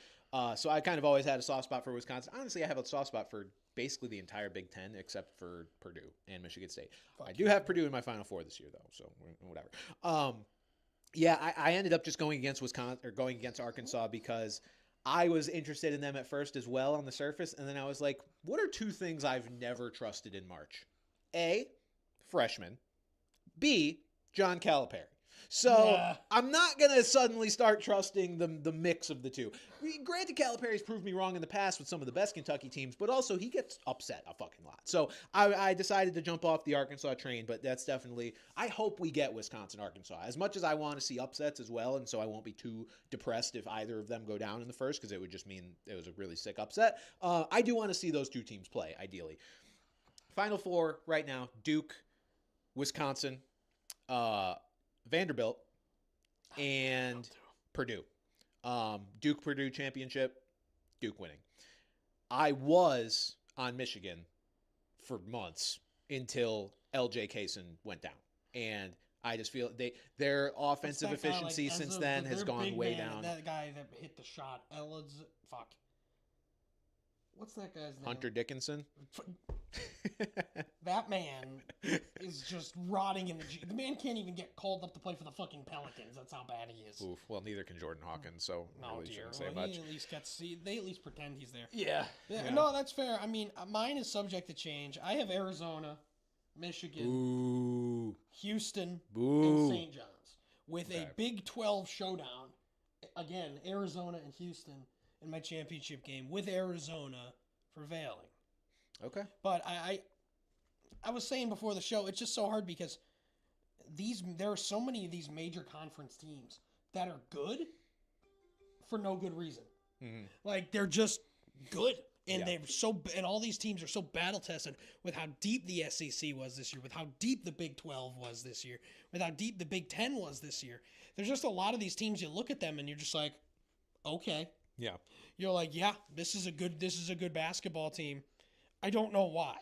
So I kind of always had a soft spot for Wisconsin. Honestly, I have a soft spot for basically the entire Big Ten except for Purdue and Michigan State. I do have Purdue in my Final Four this year, though, so whatever. Yeah, I ended up just going against Arkansas because I was interested in them at first as well on the surface, and then I was like, what are two things I've never trusted in March? A, freshman. B, John Calipari. So I'm not going to suddenly start trusting the mix of the two. Granted, Calipari's proved me wrong in the past with some of the best Kentucky teams, but also he gets upset a fucking lot. So I decided to jump off the Arkansas train, but that's definitely, I hope we get Wisconsin-Arkansas. As much as I want to see upsets as well, and so I won't be too depressed if either of them go down in the first, because it would just mean it was a really sick upset. I do want to see those two teams play, ideally. Final four right now, Duke, Wisconsin, Vanderbilt, and Purdue. Duke-Purdue championship, Duke winning. I was on Michigan for months until LJ Kaysen went down. And I just feel their offensive efficiency since then has gone way down. That guy that hit the shot, what's that guy's name? Hunter Dickinson. That man is just rotting in the man can't even get called up to play for the fucking Pelicans. That's how bad he is. Oof. Well, neither can Jordan Hawkins, so I really shouldn't say much. He at least they at least pretend he's there. Yeah. No, that's fair. I mean, mine is subject to change. I have Arizona, Michigan, Boo. Houston, Boo. and St. John's with a Big 12 showdown. Again, Arizona and Houston in my championship game with Arizona prevailing. Okay. But I was saying before the show, it's just so hard because there are so many of these major conference teams that are good for no good reason. Mm-hmm. Like they're just good, and and all these teams are so battle tested with how deep the SEC was this year, with how deep the Big 12 was this year, with how deep the Big 10 was this year. There's just a lot of these teams you look at them and you're just like, okay. Yeah. You're like, yeah, this is a good basketball team. I don't know why.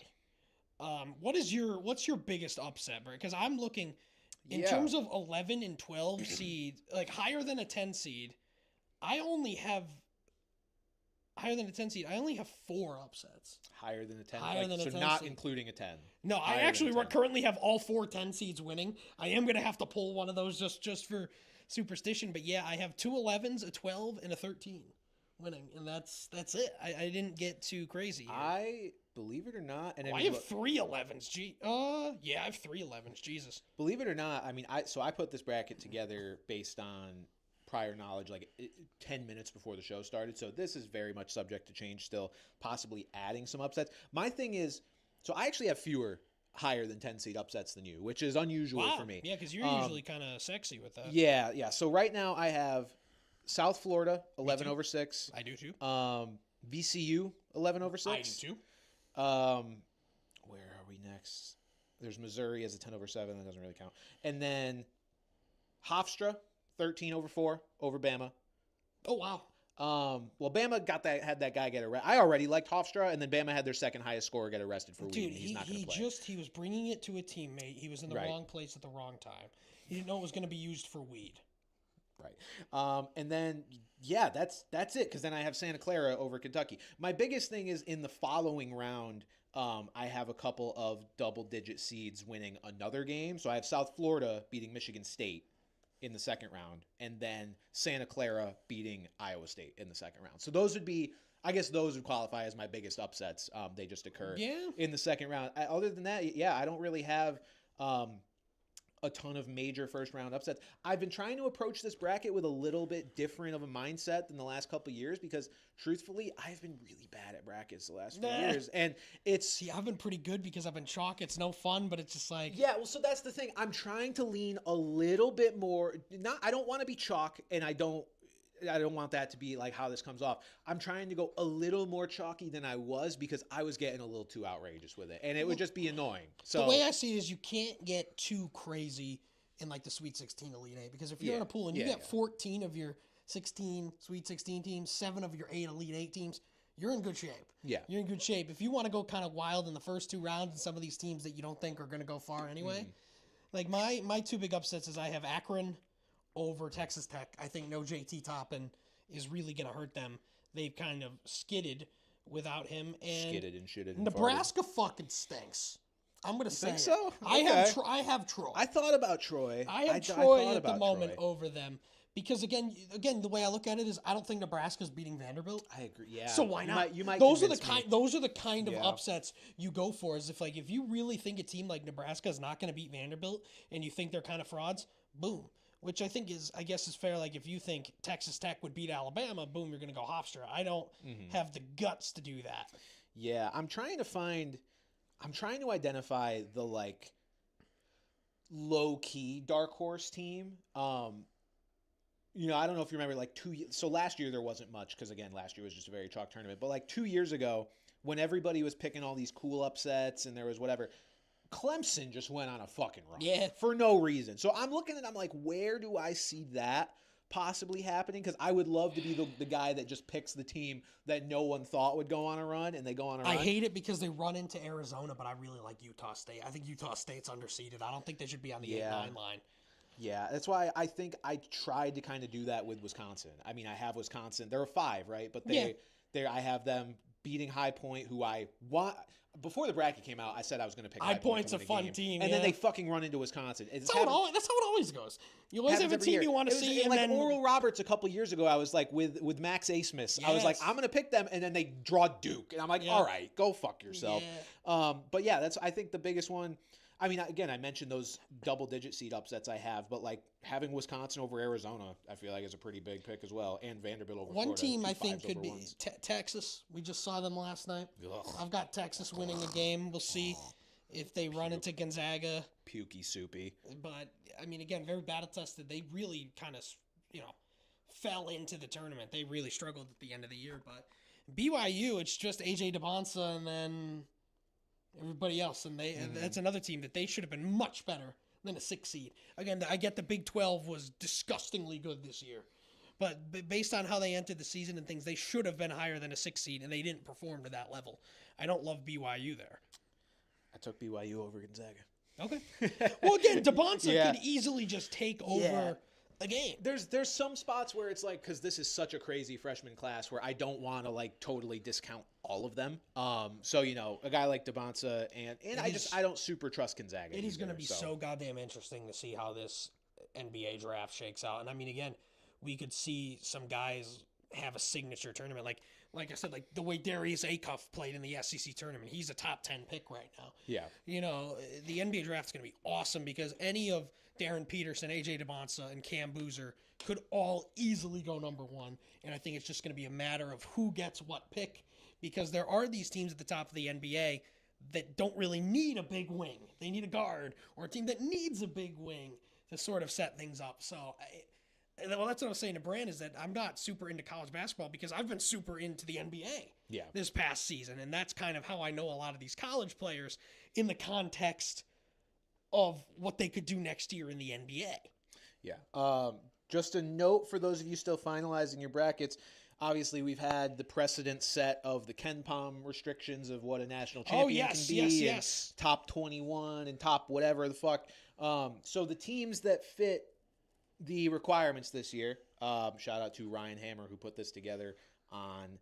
What's your biggest upset, Bert? Because I'm looking in terms of 11 and 12 seeds, like higher than a 10 seed. I only have 4 upsets. Higher than a 10? Higher than a 10 not seed. including a 10. No, I actually currently have all 4 10 seeds winning. I am going to have to pull one of those just for superstition. But yeah, I have 2 11s, a 12, and a 13 winning. And that's it. I didn't get too crazy here. Believe it or not, and I have 3 11s. Yeah, I have 3 11s. Jesus. Believe it or not, I mean, I put this bracket together based on prior knowledge, like 10 minutes before the show started. So this is very much subject to change still, possibly adding some upsets. My thing is, so I actually have fewer higher than 10 seed upsets than you, which is unusual for me. Yeah, because you're usually kind of sexy with that. Yeah. So right now I have South Florida 11 over 6. I do too. VCU 11 over 6. I do too. Where are we next? There's Missouri as a 10 over 7. That doesn't really count. And then Hofstra 13 over 4 over Bama. Oh wow. Well, Bama had that guy get arrested. I already liked Hofstra, and then Bama had their second highest scorer get arrested for weed. And he's not going to play. He was bringing it to a teammate. He was in the wrong place at the wrong time. He didn't know it was going to be used for weed. Right. And then, yeah, that's it, because then I have Santa Clara over Kentucky. My biggest thing is in the following round, I have a couple of double-digit seeds winning another game. So I have South Florida beating Michigan State in the second round, and then Santa Clara beating Iowa State in the second round. So those would qualify as my biggest upsets. They just occur in the second round. Other than that, I don't really have a ton of major first round upsets. I've been trying to approach this bracket with a little bit different of a mindset than the last couple of years, because truthfully, I've been really bad at brackets the last few years. And I've been pretty good because I've been chalk. It's no fun, but it's just like, so that's the thing. I'm trying to lean a little bit more. I don't want to be chalk, and I don't I don't want that to be like how this comes off. I'm trying to go a little more chalky than I was because I was getting a little too outrageous with it, and it would just be annoying. So the way I see it is you can't get too crazy in like the Sweet 16 Elite 8 because if you're in a pool and you get 14 of your 16 Sweet 16 teams, 7 of your 8 Elite 8 teams, you're in good shape. Yeah. You're in good shape. If you want to go kind of wild in the first 2 rounds and some of these teams that you don't think are going to go far anyway, like my 2 big upsets is I have Akron over Texas Tech. I think no JT Toppin is really going to hurt them. They've kind of skidded without him. And skidded and shitted and Nebraska fucking stinks. I'm going to say think so? it. Okay. I have Troy. I thought about Troy. I have Troy at the moment over them. Because again, the way I look at it is, I don't think Nebraska's beating Vanderbilt. I agree. Yeah. So why not? You might those are the kind of Yeah. upsets you go for. Is if you really think a team like Nebraska is not going to beat Vanderbilt, and you think they're kind of frauds, boom. Which I guess is fair. Like if you think Texas Tech would beat Alabama, boom, you're going to go Hofstra. I don't have the guts to do that. Yeah, I'm trying to identify the like low key dark horse team. You know, I don't know if you remember, like so last year there wasn't much because again, last year was just a very chalk tournament. But like 2 years ago, when everybody was picking all these cool upsets and there was whatever, Clemson just went on a fucking run. Yeah. For no reason. So I'm looking and I'm like, where do I see that possibly happening? Because I would love to be the guy that just picks the team that no one thought would go on a run and they go on a run. I hate it because they run into Arizona, but I really like Utah State. I think Utah State's underseeded. I don't think they should be on the 8-9 line. Yeah, that's why I think I tried to kind of do that with Wisconsin. I mean, I have Wisconsin. They're a 5, right? But I have them beating High Point, who I want. Before the bracket came out, I said I was going to pick High Point. High Point's to a win fun game. team, and then they fucking run into Wisconsin. That's how it always goes. You always have a every team year. you want to see, and like then Oral Roberts a couple years ago. I was like with Max Asmus. I was like, I'm going to pick them, and then they draw Duke, and I'm like, all right, go fuck yourself. Yeah. But yeah, that's I think the biggest one. I mean, again, I mentioned those double-digit seed upsets I have, but like having Wisconsin over Arizona, I feel like is a pretty big pick as well, and Vanderbilt over one Florida. team Two I think fives could over be ones. Texas. We just saw them last night. Ugh. I've got Texas winning a game. We'll see if they run into Gonzaga. Pukey soupy. But I mean, again, very battle tested. They really kind of, fell into the tournament. They really struggled at the end of the year. But BYU, it's just AJ DeBonsa and then everybody else, and that's another team that they should have been much better than a 6 seed. Again, I get the Big 12 was disgustingly good this year, but based on how they entered the season and things, they should have been higher than a 6 seed, and they didn't perform to that level. I don't love BYU there. I took BYU over Gonzaga. Okay. Well, again, DeBonsa could easily just take over a game. There's some spots where it's like, because this is such a crazy freshman class where I don't want to like totally discount all of them. So a guy like DeBonsa and I don't super trust Gonzaga. It is going to be so goddamn interesting to see how this NBA draft shakes out. And I mean, again, we could see some guys have a signature tournament, like I said, like the way Darius Acuff played in the SEC tournament. He's a top 10 pick right now. Yeah. The NBA draft is going to be awesome because any of Darren Peterson, AJ DeBonsa, and Cam Boozer could all easily go number 1. And I think it's just going to be a matter of who gets what pick because there are these teams at the top of the NBA that don't really need a big wing. They need a guard or a team that needs a big wing to sort of set things up. So, that's what I was saying to Bran is that I'm not super into college basketball because I've been super into the NBA this past season. And that's kind of how I know a lot of these college players in the context of what they could do next year in the NBA. Yeah. Just a note for those of you still finalizing your brackets. Obviously, we've had the precedent set of the Ken Palm restrictions of what a national champion can be. Yes. Top 21 and top whatever the fuck. So the teams that fit the requirements this year, shout out to Ryan Hammer who put this together on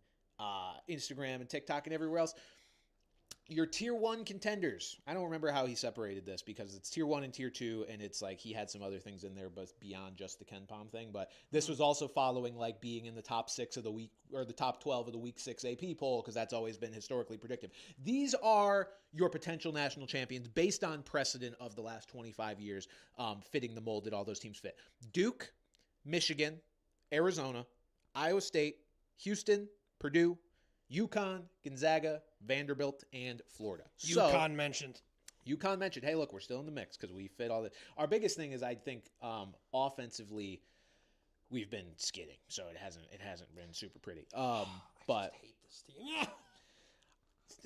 Instagram and TikTok and everywhere else. Your tier 1 contenders. I don't remember how he separated this because it's tier 1 and tier 2, and it's like he had some other things in there, but beyond just the Ken Palm thing. But this was also following like being in the top 6 of the week or the top 12 of the week 6 AP poll because that's always been historically predictive. These are your potential national champions based on precedent of the last 25 years, fitting the mold that all those teams fit. Duke, Michigan, Arizona, Iowa State, Houston, Purdue, Yukon, Gonzaga, Vanderbilt, and Florida. Yukon mentioned. Hey, look, we're still in the mix because we fit all that. Our biggest thing is I think offensively we've been skidding, so it hasn't been super pretty. But I hate this team. Yeah.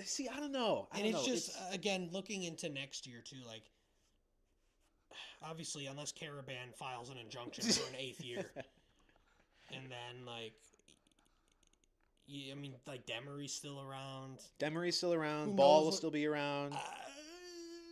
See, I don't know. And it's just again looking into next year too. Like, obviously, unless Caravan files an injunction for an 8th year, and then like, I mean, like Demery's still around. Demery's still around. Who Ball knows will what- still be around.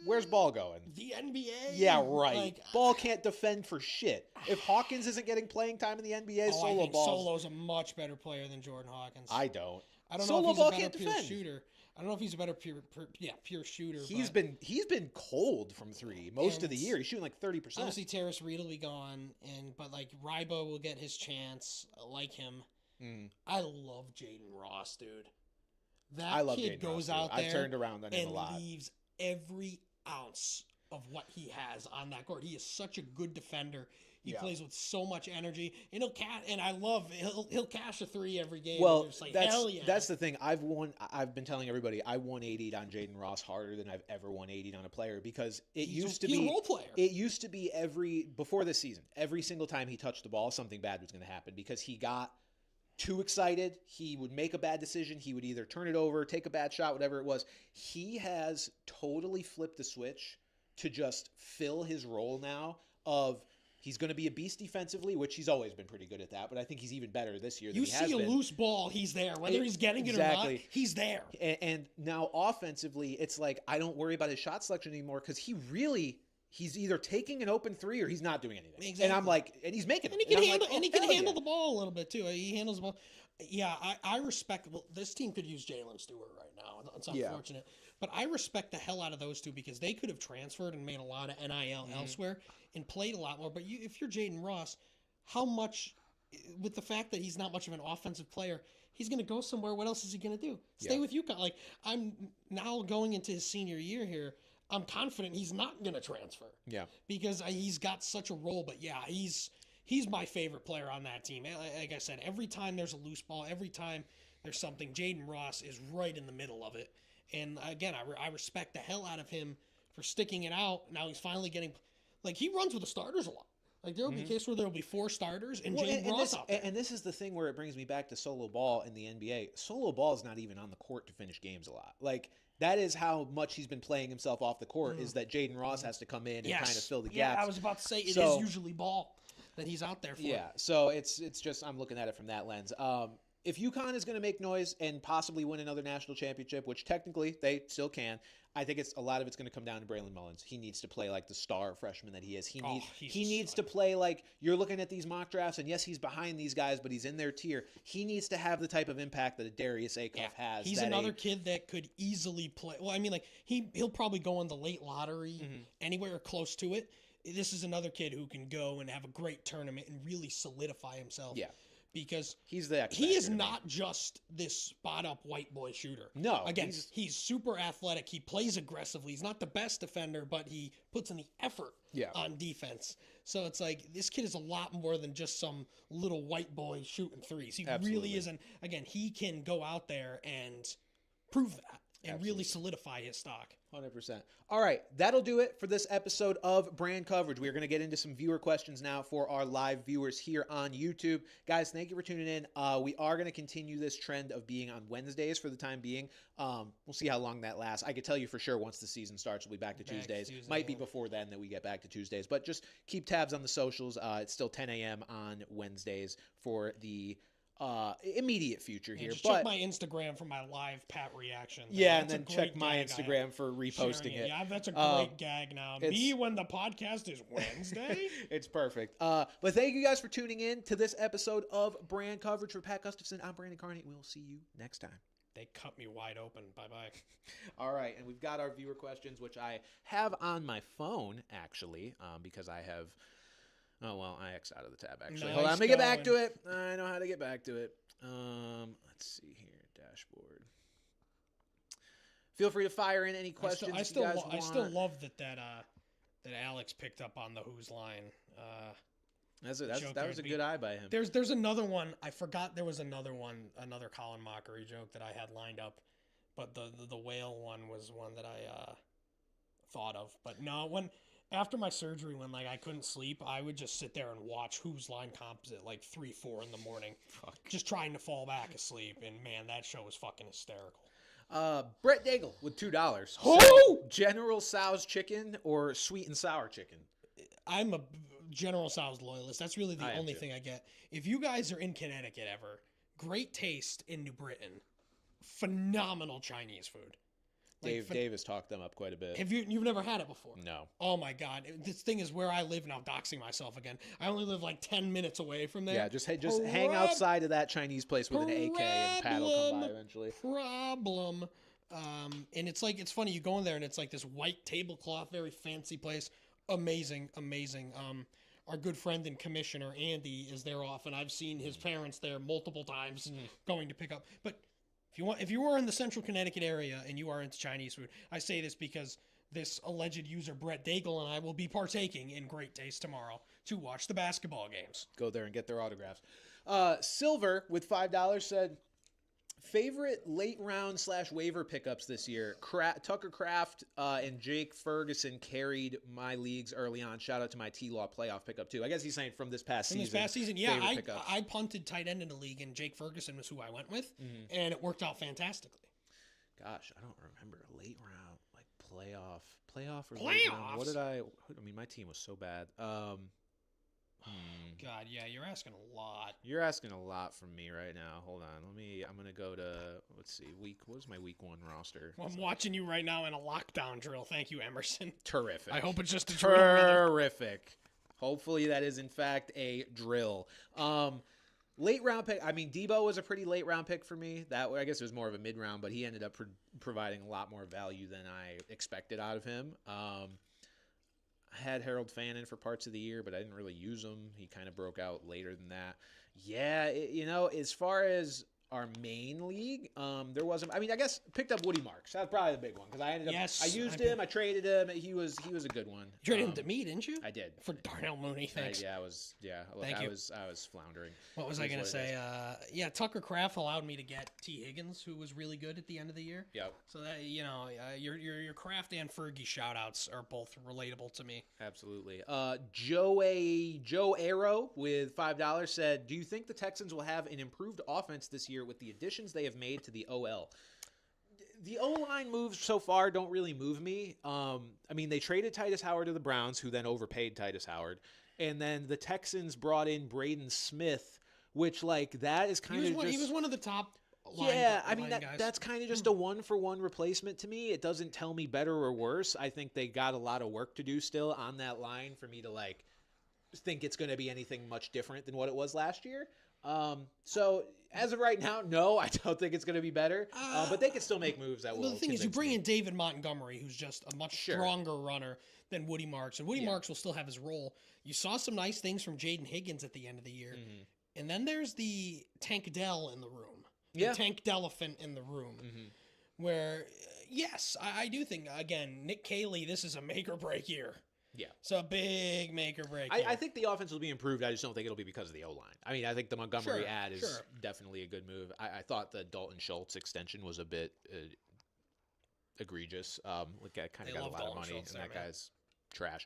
Where's Ball going? The NBA. Yeah, right. Like, Ball can't defend for shit. If Hawkins isn't getting playing time in the NBA, I Solo think Ball. Solo's a much better player than Jordan Hawkins. I don't. I don't Solo know if Ball he's a can't better pure defend. shooter. I don't know if he's a better pure shooter. He's but been cold from three most of the And year. He's shooting like 30%. obviously Terrace Reed will be gone, but like Rybo will get his chance. I like him. I love Jaden Ross, dude. I That love kid Jaden Ross, goes too. out I've there turned around on him and a lot. leaves every ounce of what he has on that court. He is such a good defender. He Yeah. plays with so much energy, and he'll cash a 3 every game. Well, and you're just like, hell yeah. that's the thing. I've been telling everybody I 180'd on Jaden Ross harder than I've ever 180'd on a player because He's a role player. It used to be before this season, every single time he touched the ball, something bad was going to happen because he got too excited. He would make a bad decision. He would either turn it over, take a bad shot, whatever it was. He has totally flipped the switch to just fill his role now of he's going to be a beast defensively, which he's always been pretty good at that, but I think he's even better this year than You he has see a been. loose ball, he's there. Whether he's getting it or Exactly. not, he's there. And now offensively, it's like I don't worry about his shot selection anymore because he's either taking an open 3 or he's not doing anything. Exactly. And I'm like, and he's making And it. he can I'm handle, like, and he oh, can hell handle yeah. the ball a little bit too. He handles the ball. Yeah, I respect. Well, this team could use Jalen Stewart right now. It's Yeah. unfortunate, but I respect the hell out of those two because they could have transferred and made a lot of NIL elsewhere and played a lot more. But if you're Jaden Ross, how much? With the fact that he's not much of an offensive player, he's going to go somewhere. What else is he going to do? Stay Yeah. with Yukon. Like, I'm now going into his senior year here. I'm confident he's not going to transfer. Yeah. Because he's got such a role. But yeah, he's my favorite player on that team. Like I said, every time there's a loose ball, every time there's something, Jaden Ross is right in the middle of it. And again, I respect the hell out of him for sticking it out. Now he's finally getting, like, he runs with the starters a lot. Like, there will be a case where there will be 4 starters and Jaden Ross out there. And this is the thing where it brings me back to Solo Ball in the NBA. Solo Ball is not even on the court to finish games a lot. Like, that is how much he's been playing himself off the court is that Jaden Ross has to come in and kind of fill the gaps. Yeah, I was about to say it is So- usually Ball that he's out there for. Yeah, so it's just I'm looking at it from that lens. If Yukon is going to make noise and possibly win another national championship, which technically they still can, I think a lot of it's going to come down to Braylon Mullins. He needs to play like the star freshman that he is. He needs to play like you're looking at these mock drafts, and yes, he's behind these guys, but he's in their tier. He needs to have the type of impact that a Darius Acuff has. He's another kid that could easily play. Well, I mean, like he'll probably go in the late lottery, anywhere close to it. This is another kid who can go and have a great tournament and really solidify himself. Yeah. Because He's the X he factor is to me. not just this spot up white boy shooter. No, Again, he's- he's super athletic. He plays aggressively. He's not the best defender, but he puts in the effort on defense. So it's like this kid is a lot more than just some little white boy shooting threes. He Absolutely. really isn't. Again, he can go out there and prove that and really solidify his stock. 100%. All right, that'll do it for this episode of Brand Coverage. We are going to get into some viewer questions now for our live viewers here on YouTube. Guys, thank you for tuning in. We are going to continue this trend of being on Wednesdays for the time being. We'll see how long that lasts. I could tell you for sure once the season starts, we'll be back to Tuesdays. Might be before then that we get back to Tuesdays, but just keep tabs on the socials. It's still 10 a.m. on Wednesdays for the immediate future here. Just but check my Instagram for my live Pat reaction. yeah, That's and a then great check my gag Instagram for reposting sharing it. Yeah, that's a great gag now. it's- Me when the podcast is Wednesday. It's perfect. But thank you guys for tuning in to this episode of Brand Coverage. For Pat Gustafson, I'm Brandon Carney. We'll see you next time. They cut me wide open. Bye-bye. All right, and we've got our viewer questions, which I have on my phone, actually, because I have... Oh, well, I X out of the tab, actually. Hold on, let me get back to it. I know how to get back to it. Let's see here. Dashboard. Feel free to fire in any questions I if you guys want. still love that Alex picked up on the Who's Line. That was a good eye by him. There's another one. I forgot there was another Colin Mockery joke that I had lined up, but the whale one was one that I thought of. But no, After my surgery, when like I couldn't sleep, I would just sit there and watch Who's Line Composite like 3, 4 in the morning, just trying to fall back asleep. And man, that show was fucking hysterical. Brett Daigle with $2. Who? So, General Tso's chicken or sweet and sour chicken? I'm a General Tso's loyalist. That's really the only thing I get. If you guys are in Connecticut ever, great taste in New Britain, phenomenal Chinese food. Dave has talked them up quite a bit. Have you've never had it before? No. Oh my God! This thing is where I live now. Doxing myself again. I only live like 10 minutes away from there. Yeah, just hang outside of that Chinese place with an AK and Pat will come by eventually. Problem. And it's like, it's funny. You go in there and it's like this white tablecloth, very fancy place. Amazing. Our good friend and commissioner Andy is there often. I've seen his parents there multiple times going to pick up. But if you are in the central Connecticut area and you are into Chinese food, I say this because this alleged user Brett Daigle and I will be partaking in Great Taste tomorrow to watch the basketball games. Go there and get their autographs. Silver with $5 said, favorite late round / waiver pickups this year. Tucker Kraft and Jake Ferguson carried my leagues early on. Shout out to my T-Law playoff pickup too. I guess he's saying from this past season. Yeah, I punted tight end in the league, and Jake Ferguson was who I went with, and it worked out fantastically. Gosh, I don't remember a late round like playoff or Playoffs? late round. What did I mean, my team was so bad. God, yeah, you're asking a lot. You're asking a lot from me right now. Hold on. I'm going to go to, let's see, what is my week 1 roster? Well, I'm watching you right now in a lockdown drill. Thank you, Emerson. Terrific. I hope it's just a drill. Terrific. Hopefully that is, in fact, a drill. Late round pick. I mean, Debo was a pretty late round pick for me. I guess it was more of a mid round, but he ended up providing a lot more value than I expected out of him. I had Harold Fannin for parts of the year, but I didn't really use him. He kind of broke out later than that. Yeah, as far as our main league, there wasn't. I mean, I guess picked up Woody Marks. That's probably the big one because I ended up. I used him. I traded him. He was a good one. You traded him to me, didn't you? I did For Darnell Mooney. Thanks. I you. was floundering. What was I gonna say? Tucker Kraft allowed me to get T. Higgins, who was really good at the end of the year. Yep. So that your Kraft and Fergie shout outs are both relatable to me. Absolutely. Joe Arrow with $5 said, "Do you think the Texans will have an improved offense this year with the additions they have made to the OL?" The O-line moves so far don't really move me. I mean, they traded Titus Howard to the Browns, who then overpaid Titus Howard. And then the Texans brought in Braden Smith, which, that is kind of just... He was one of the top that's kind of just a one-for-one replacement to me. It doesn't tell me better or worse. I think they got a lot of work to do still on that line for me to, think it's going to be anything much different than what it was last year. So as of right now, no, I don't think it's going to be better. But they can still make moves that will. The thing is, you bring in David Montgomery, who's just a much stronger runner than Woody Marks, and Woody Marks will still have his role. You saw some nice things from Jaden Higgins at the end of the year, and then there's the Tank Dell in the room, the Tank Delephant in the room, where yes, I do think again, Nick Caley, this is a make or break year. Yeah. It's a big make or break. I think the offense will be improved. I just don't think it'll be because of the O-line. I mean, I think the Montgomery ad is definitely a good move. I thought the Dalton Schultz extension was a bit egregious. I kind of got a lot of money, and that guy's trash.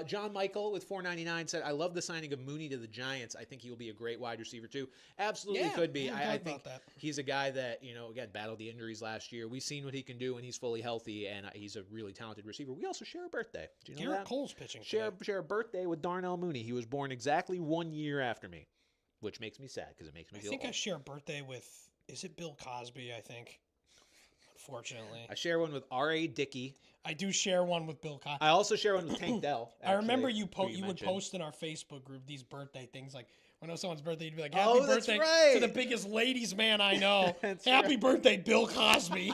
John Michael with $4.99 said, "I love the signing of Mooney to the Giants. I think he will be a great wide receiver too." Absolutely could be. I think he's a guy that, again, battled the injuries last year. We've seen what he can do when he's fully healthy, and he's a really talented receiver. We also share a birthday. Do you know Garrett that? Cole's pitching. Share a birthday with Darnell Mooney. He was born exactly 1 year after me, which makes me sad because it makes me feel old. I share a birthday with, is it Bill Cosby, I think? Unfortunately. I share one with R.A. Dickey. I do share one with Bill Cosby. I also share one with Tank Dell. I remember you would post in our Facebook group these birthday things. Like, when it was someone's birthday, you'd be like, happy birthday to the biggest ladies man I know. Happy birthday, Bill Cosby.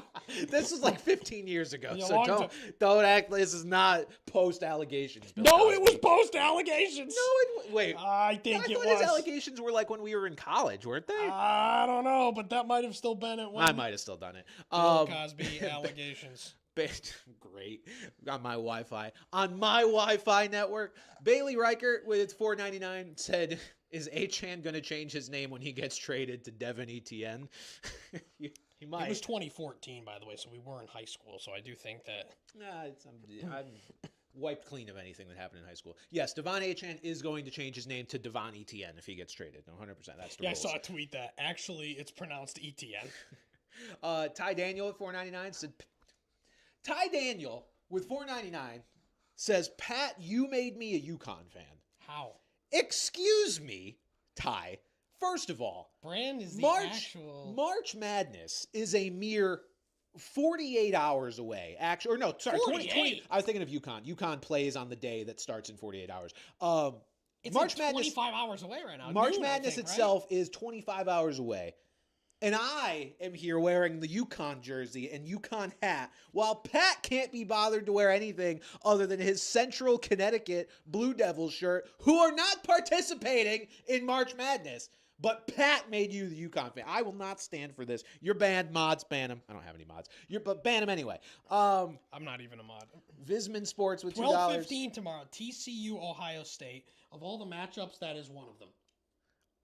This was 15 years ago. So don't act like this is not post-allegations. No, it was post-allegations. No, wait. I think it was. His allegations were when we were in college, weren't they? I don't know, but that might have still been it. I might have still done it. Bill Cosby allegations. Great. On my Wi-Fi network. Bailey Reichert with $4.99 said, "Is Etienne going to change his name when he gets traded to Devin Etienne?" He might. It was 2014, by the way, so we were in high school, so I do think that. wiped clean of anything that happened in high school. Yes, Devon Achane is going to change his name to Devon Etienne if he gets traded. 100%. That's the Yeah, rules. I saw a tweet that actually it's pronounced Etienne. Ty Daniel at $4.99 said, Ty Daniel with $4.99 says, Pat, you made me a Yukon fan. How? Excuse me, Ty. First of all, Bran is the actual... March Madness is a mere 48 hours away. Actually, or no, sorry, 20. I was thinking of Yukon. Yukon plays on the day that starts in 48 hours. It's March like Madness, 25 hours away right now. March Noon, Madness think, itself is 25 hours away. And I am here wearing the Yukon jersey and Yukon hat, while Pat can't be bothered to wear anything other than his Central Connecticut Blue Devils shirt, who are not participating in March Madness. But Pat made you the Yukon fan. I will not stand for this. You're banned. Mods, ban him. I don't have any mods. But ban him anyway. I'm not even a mod. Visman Sports with $2. 12:15 tomorrow. TCU, Ohio State. Of all the matchups, that is one of them.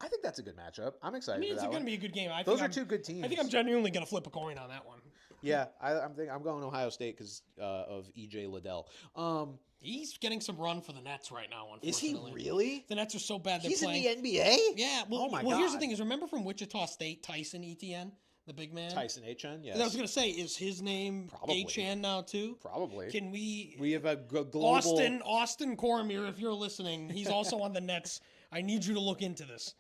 I think that's a good matchup. I'm excited I mean, for it's that going to one. be a good game. Those are two good teams. I think I'm genuinely going to flip a coin on that one. Yeah, I'm going Ohio State because of EJ Liddell. He's getting some run for the Nets right now, Is he unfortunately. really? The Nets are so bad they're He's playing. in the NBA? Yeah. Well, Oh my well here's the God. thing is, remember from Wichita State, Tyson Etienne, the big man? Tyson Etienne, yes. And I was going to say, is his name Probably. Etienne now too? Probably. Can we... We have a global... Austin Cormier, if you're listening, he's also on the Nets. I need you to look into this.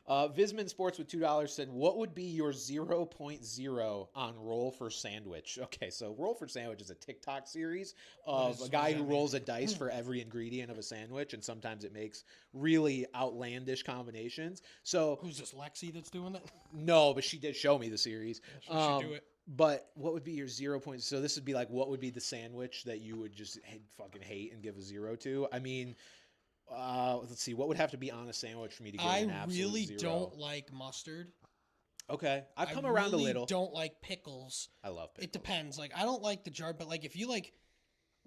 Visman Sports with $2 said, what would be your 0.0 on Roll for Sandwich? Okay, so Roll for Sandwich is a TikTok series of a guy who rolls a dice for every ingredient of a sandwich, and sometimes it makes really outlandish combinations. So Who's this, Lexi that's doing that? no, but she did show me the series. Yeah, she should do it. But what would be your 0. So this would be like, what would be the sandwich that you would just fucking hate and give a 0 to? I mean... let's see. What would have to be on a sandwich for me to give an absolute really 0? don't like mustard. Okay, I've come around a little. I don't like pickles. I love pickles. It depends. Like, I don't like the jar, but like if you like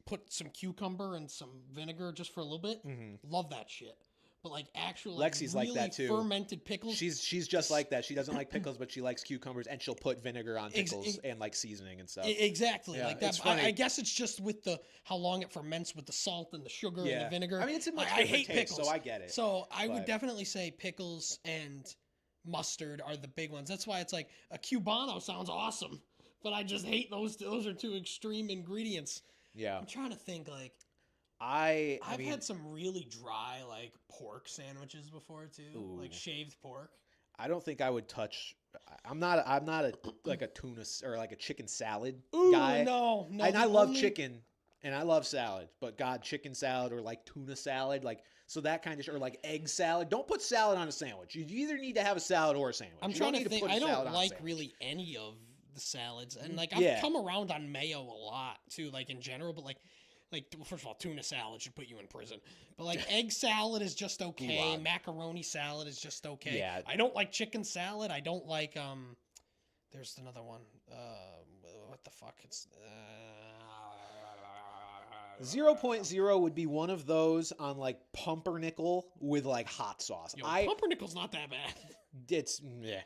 put some cucumber and some vinegar just for a little bit, love that shit. But like actual Lexi's really like that too. Fermented pickles. She's just like that. She doesn't like pickles, but she likes cucumbers, and she'll put vinegar on pickles and like seasoning and stuff. Exactly, Yeah, like that. it's funny. I guess it's just with the how long it ferments with the salt and the sugar and the vinegar. I mean, it's a much I different hate taste, pickles, so I get it. So I would But- definitely say pickles and mustard are the big ones. That's why it's like a Cubano sounds awesome, but I just hate those. Those are two extreme ingredients. Yeah, I'm trying to think like. I've I've had some really dry like pork sandwiches before too, like shaved pork. I don't think I would touch. I'm not a like a tuna or like a chicken salad Ooh, guy. no. And I love chicken and I love salad, but God, chicken salad or like tuna salad, like so that kind of or like egg salad. Don't put salad on a sandwich. You either need to have a salad or a sandwich. I'm You trying don't to need think. put a I salad don't on a like sandwich. really any of the salads, and like Yeah. I've come around on mayo a lot too, like in general. But like first of all, tuna salad should put you in prison. But like egg salad is just okay. Gulag. Macaroni salad is just okay. Yeah. I don't like chicken salad. I don't like There's another one. What the fuck? It's 0.0 would be one of those on like pumpernickel with like hot sauce. Yo, pumpernickel's not that bad. It's yeah.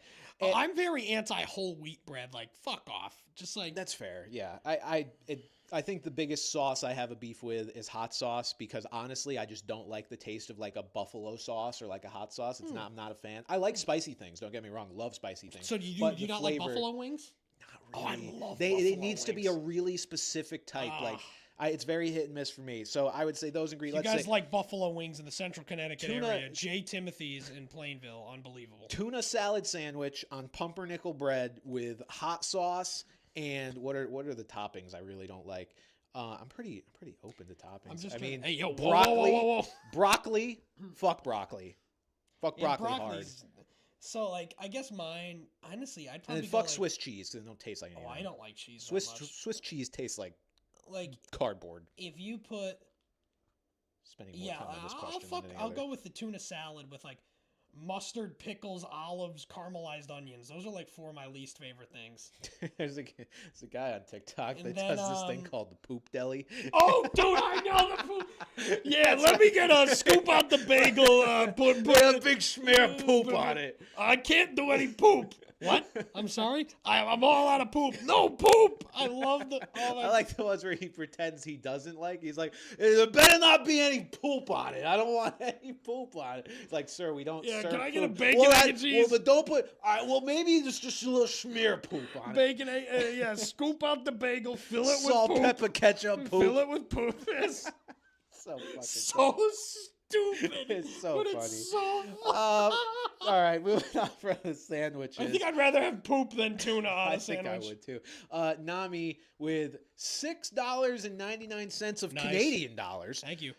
I'm very anti whole wheat bread. Like fuck off. Just like That's fair. Yeah. I think the biggest sauce I have a beef with is hot sauce because honestly, I just don't like the taste of like a buffalo sauce or like a hot sauce. It's not. I'm not a fan. I like spicy things. Don't get me wrong. Love spicy things. So do you But do you the not like flavor- buffalo wings? Not really. I love It buffalo needs to be a wings. really specific type. Like it's very hit and miss for me. So I would say those You ingredients. guys Let's say like buffalo wings in the Central Connecticut Tuna- area. J. Timothy's in Plainville, unbelievable. tuna salad sandwich on pumpernickel bread with hot sauce. And what are the toppings I really don't like? I'm pretty open to toppings. I'm just I trying- mean, hey, yo, whoa, broccoli, whoa. broccoli, fuck broccoli, fuck Yeah, broccoli hard, broccoli's- So like, I guess mine. Honestly, I'd and probably then go, fuck like, Swiss cheese because it don't taste like anything. Oh, I don't like cheese. that Swiss much. Swiss cheese tastes like Like cardboard. if you put Spending more time on this question than any I'll other. go with the tuna salad with like mustard, pickles, olives, caramelized onions. Those are like four of my least favorite things. there's a guy on TikTok And that then, does this thing called the poop deli. Oh, dude, I know the poop. Yeah, let me get a scoop out the bagel. Put a big smear of poop on it. I can't do any poop. What? I'm sorry? I'm all out of poop. No poop! I love the... Oh, I like the ones where he pretends he doesn't like. He's like, there better not be any poop on it. I don't want any poop on it. It's like, sir, we don't serve can I get a poop. bacon, egg, and cheese? Well, but don't put... All right, well, maybe just a little smear poop on it. Bacon, scoop out the bagel, fill it Salt, with poop. pepper, ketchup, poop. Fill it with poop. It's So fucking so stupid. It's so but funny. It's so all right, moving on from the sandwiches. I think I'd rather have poop than tuna on I a think sandwich. I would too. Nami with $6.99 of Nice. Canadian dollars. Thank you.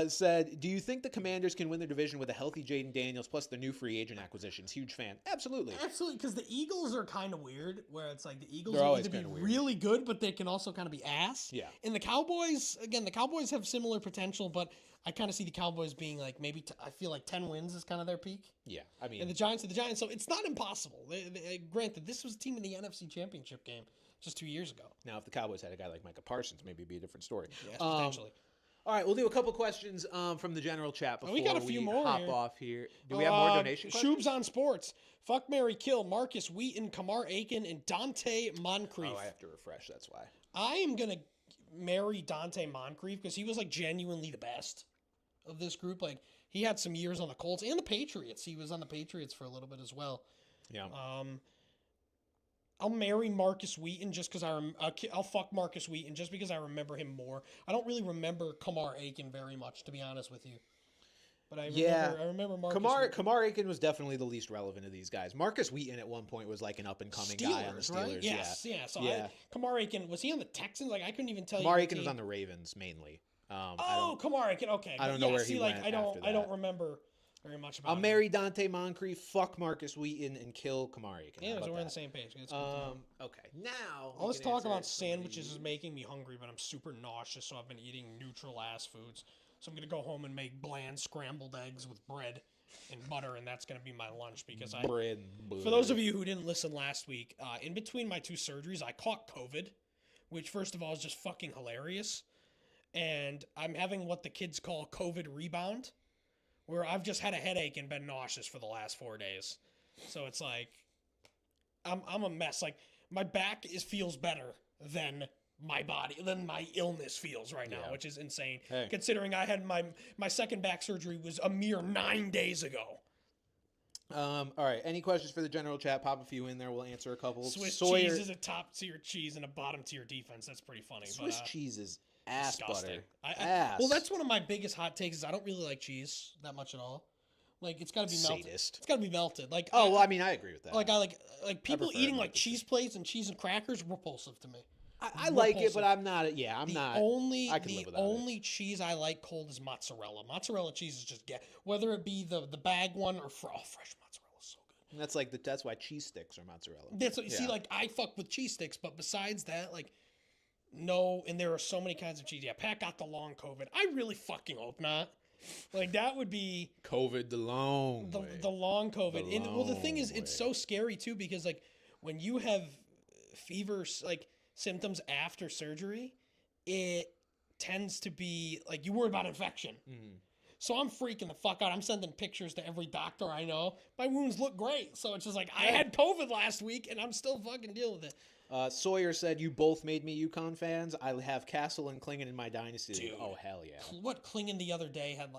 Said, do you think the Commanders can win their division with a healthy Jaden Daniels plus the new free agent acquisitions? Huge fan. Absolutely. Absolutely, because the Eagles are kind of weird, where it's like the Eagles They're will always either be kinda weird. really good, but they can also kind of be ass. Yeah. And the Cowboys, again, the Cowboys have similar potential, but I kind of see the Cowboys being like maybe I feel like 10 wins is kind of their peak. Yeah, I mean, And the Giants are the Giants, so it's not impossible. Granted, this was a team in the NFC Championship game just 2 years ago. now if the Cowboys had a guy like Micah Parsons, maybe it'd be a different story. Yes, potentially. All right, we'll do a couple questions from the general chat before We got a few more hop here. off here. Do we have more donation questions? Shoobs on Sports. Fuck, Mary, Kill, Marcus Wheaton, Kamar Aiken, and Dante Moncrief. Oh, I have to refresh. That's why. I am going to marry Dante Moncrief because he was like genuinely the best of this group. Like he had some years on the Colts and the Patriots. He was on the Patriots for a little bit as well. Yeah. I'll marry Marcus Wheaton just because I'll fuck Marcus Wheaton just because I remember him more. I don't really remember Kamar Aiken very much, to be honest with you. But I remember Marcus Wheaton. Kamar Aiken was definitely the least relevant of these guys. Marcus Wheaton at one point was like an up and coming guy on the Steelers. Right? Yes, yeah. So yeah. Kamar Aiken, was he on the Texans? Like I couldn't even tell you. Kamar Aiken was on the Ravens mainly. Kamar Aiken. Okay, I don't know where he went I don't. after I don't that. remember very much about. I'll him. marry Dante Moncrief, fuck Marcus Wheaton, and kill Kamar Aiken. Yeah, How so about we're on the that? same page. That's good to know. Okay, now All we this can talk answer about some of sandwiches these. is making me hungry, but I'm super nauseous, so I've been eating neutral ass foods. So I'm gonna go home and make bland scrambled eggs with bread and butter, and that's gonna be my lunch because Bread. For those of you who didn't listen last week, in between my two surgeries, I caught COVID, which first of all is just fucking hilarious, and I'm having what the kids call COVID rebound, where I've just had a headache and been nauseous for the last 4 days. So it's like I'm a mess. Like my back feels better than my body, than my illness feels right now, which is insane. Hey. Considering I had my second back surgery was a mere 9 days ago. All right. Any questions for the general chat? Pop a few in there. We'll answer a couple. Swiss Sawyer, cheese is a top tier cheese and a bottom tier defense. That's pretty funny. Swiss cheese is ass disgusting. butter. Ass. Well, that's one of my biggest hot takes. Is I don't really like cheese that much at all. Like it's got to be melted. Sadist. It's got to be melted. Like Oh, well, I mean, I agree with that. like I like people prefer it eating like like the cheese plates and cheese and crackers repulsive to me. I like it, but I'm not. Yeah, I'm not. I can live without it. Only cheese I like cold is mozzarella. Mozzarella cheese is just whether it be the bag one or fresh mozzarella is so good. That's why cheese sticks are mozzarella. That's what you see. Like I fuck with cheese sticks, but besides that, like no. And there are so many kinds of cheese. Yeah, Pat got the long COVID. I really fucking hope not. Like that would be COVID the long way. the long COVID. And well, the thing is, long it's way. so scary too because like when you have fever like symptoms after surgery, it tends to be like you worry about infection. Mm-hmm. So I'm freaking the fuck out. I'm sending pictures to every doctor I know. My wounds look great. So it's just like I had COVID last week and I'm still fucking dealing with it. Sawyer said, you both made me Yukon fans. I have Castle and Klingon in my dynasty. Dude. Oh, hell yeah. What Klingon the other day had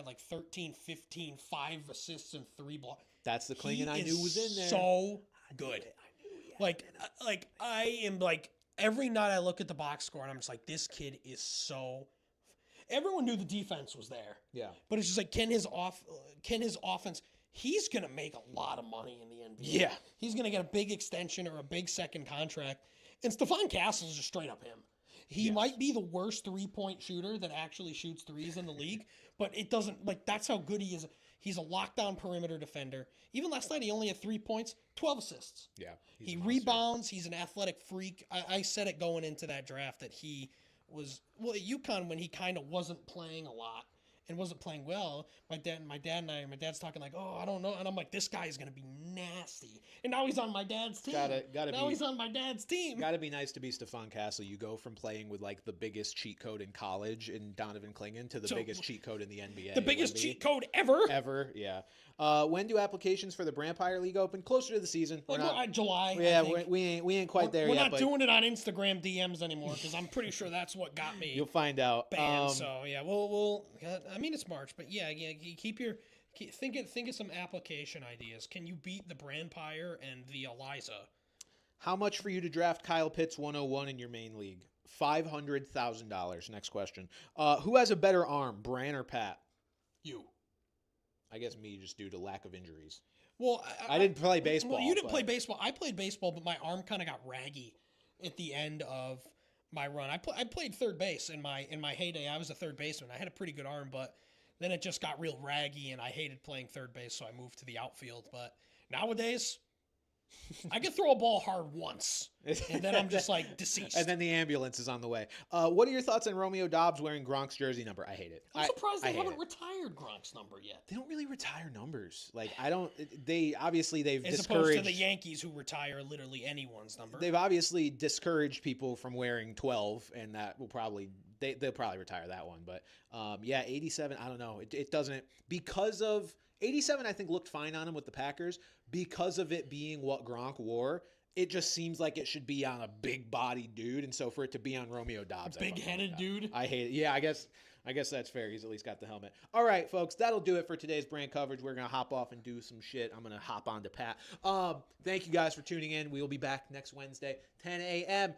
like 13, 15, 5 assists and 3 blocks. That's the Klingon I knew was in there. So good. Like I am like every night I look at the box score and I'm just like, this kid is so. Everyone knew the defense was there. Yeah. But it's just like, can his offense? He's gonna make a lot of money in the NBA. Yeah. He's gonna get a big extension or a big second contract. And Stephon Castle is just straight up him. He might be the worst 3-point shooter that actually shoots threes in the league, but it doesn't like that's how good he is. He's a lockdown perimeter defender. Even last night, he only had 3 points, 12 assists. Yeah. He rebounds. He's an athletic freak. I said it going into that draft that he was, well, at Yukon when he kind of wasn't playing a lot. and wasn't playing well, my dad's talking like, oh, I don't know. And I'm like, this guy is going to be nasty. And now he's on my dad's team. He's on my dad's team. Gotta be nice to be Stephon Castle. You go from playing with like the biggest cheat code in college in Donovan Clingan to the biggest cheat code in the NBA. The biggest cheat code ever? Ever, yeah. When do applications for the Brampire League open? Closer to the season. July. Yeah, we ain't quite there yet. We're not doing it on Instagram DMs anymore because I'm pretty sure that's what got me. You'll find out. Banned. So yeah, we'll. I mean, it's March, but yeah, think of some application ideas. Can you beat the Brampire and the Eliza? How much for you to draft Kyle Pitts 101 in your main league? $500,000. Next question. Who has a better arm, Bran or Pat? You. I guess me, just due to lack of injuries. Well, I didn't play baseball. Well, you didn't play baseball. I played baseball, but my arm kind of got raggy at the end of my run. I played third base in my heyday. I was a third baseman. I had a pretty good arm, but then it just got real raggy, and I hated playing third base, so I moved to the outfield. But nowadays, I can throw a ball hard once, and then I'm just like deceased. And then the ambulance is on the way. What are your thoughts on Romeo Doubs wearing Gronk's jersey number? I hate it. I'm surprised they haven't retired Gronk's number yet. They don't really retire numbers. Like they've As discouraged, opposed to the Yankees who retire literally anyone's number. They've obviously discouraged people from wearing 12, and that will probably they'll probably retire that one. But 87. I don't know. It doesn't because of 87. I think looked fine on him with the Packers because of it being what Gronk wore. It just seems like it should be on a big body dude, and so for it to be on Romeo Doubs, big headed dude. I hate it. Yeah, I guess that's fair. He's at least got the helmet. All right, folks, that'll do it for today's brand coverage. We're gonna hop off and do some shit. I'm gonna hop on to Pat. Thank you guys for tuning in. We will be back next Wednesday, 10 a.m.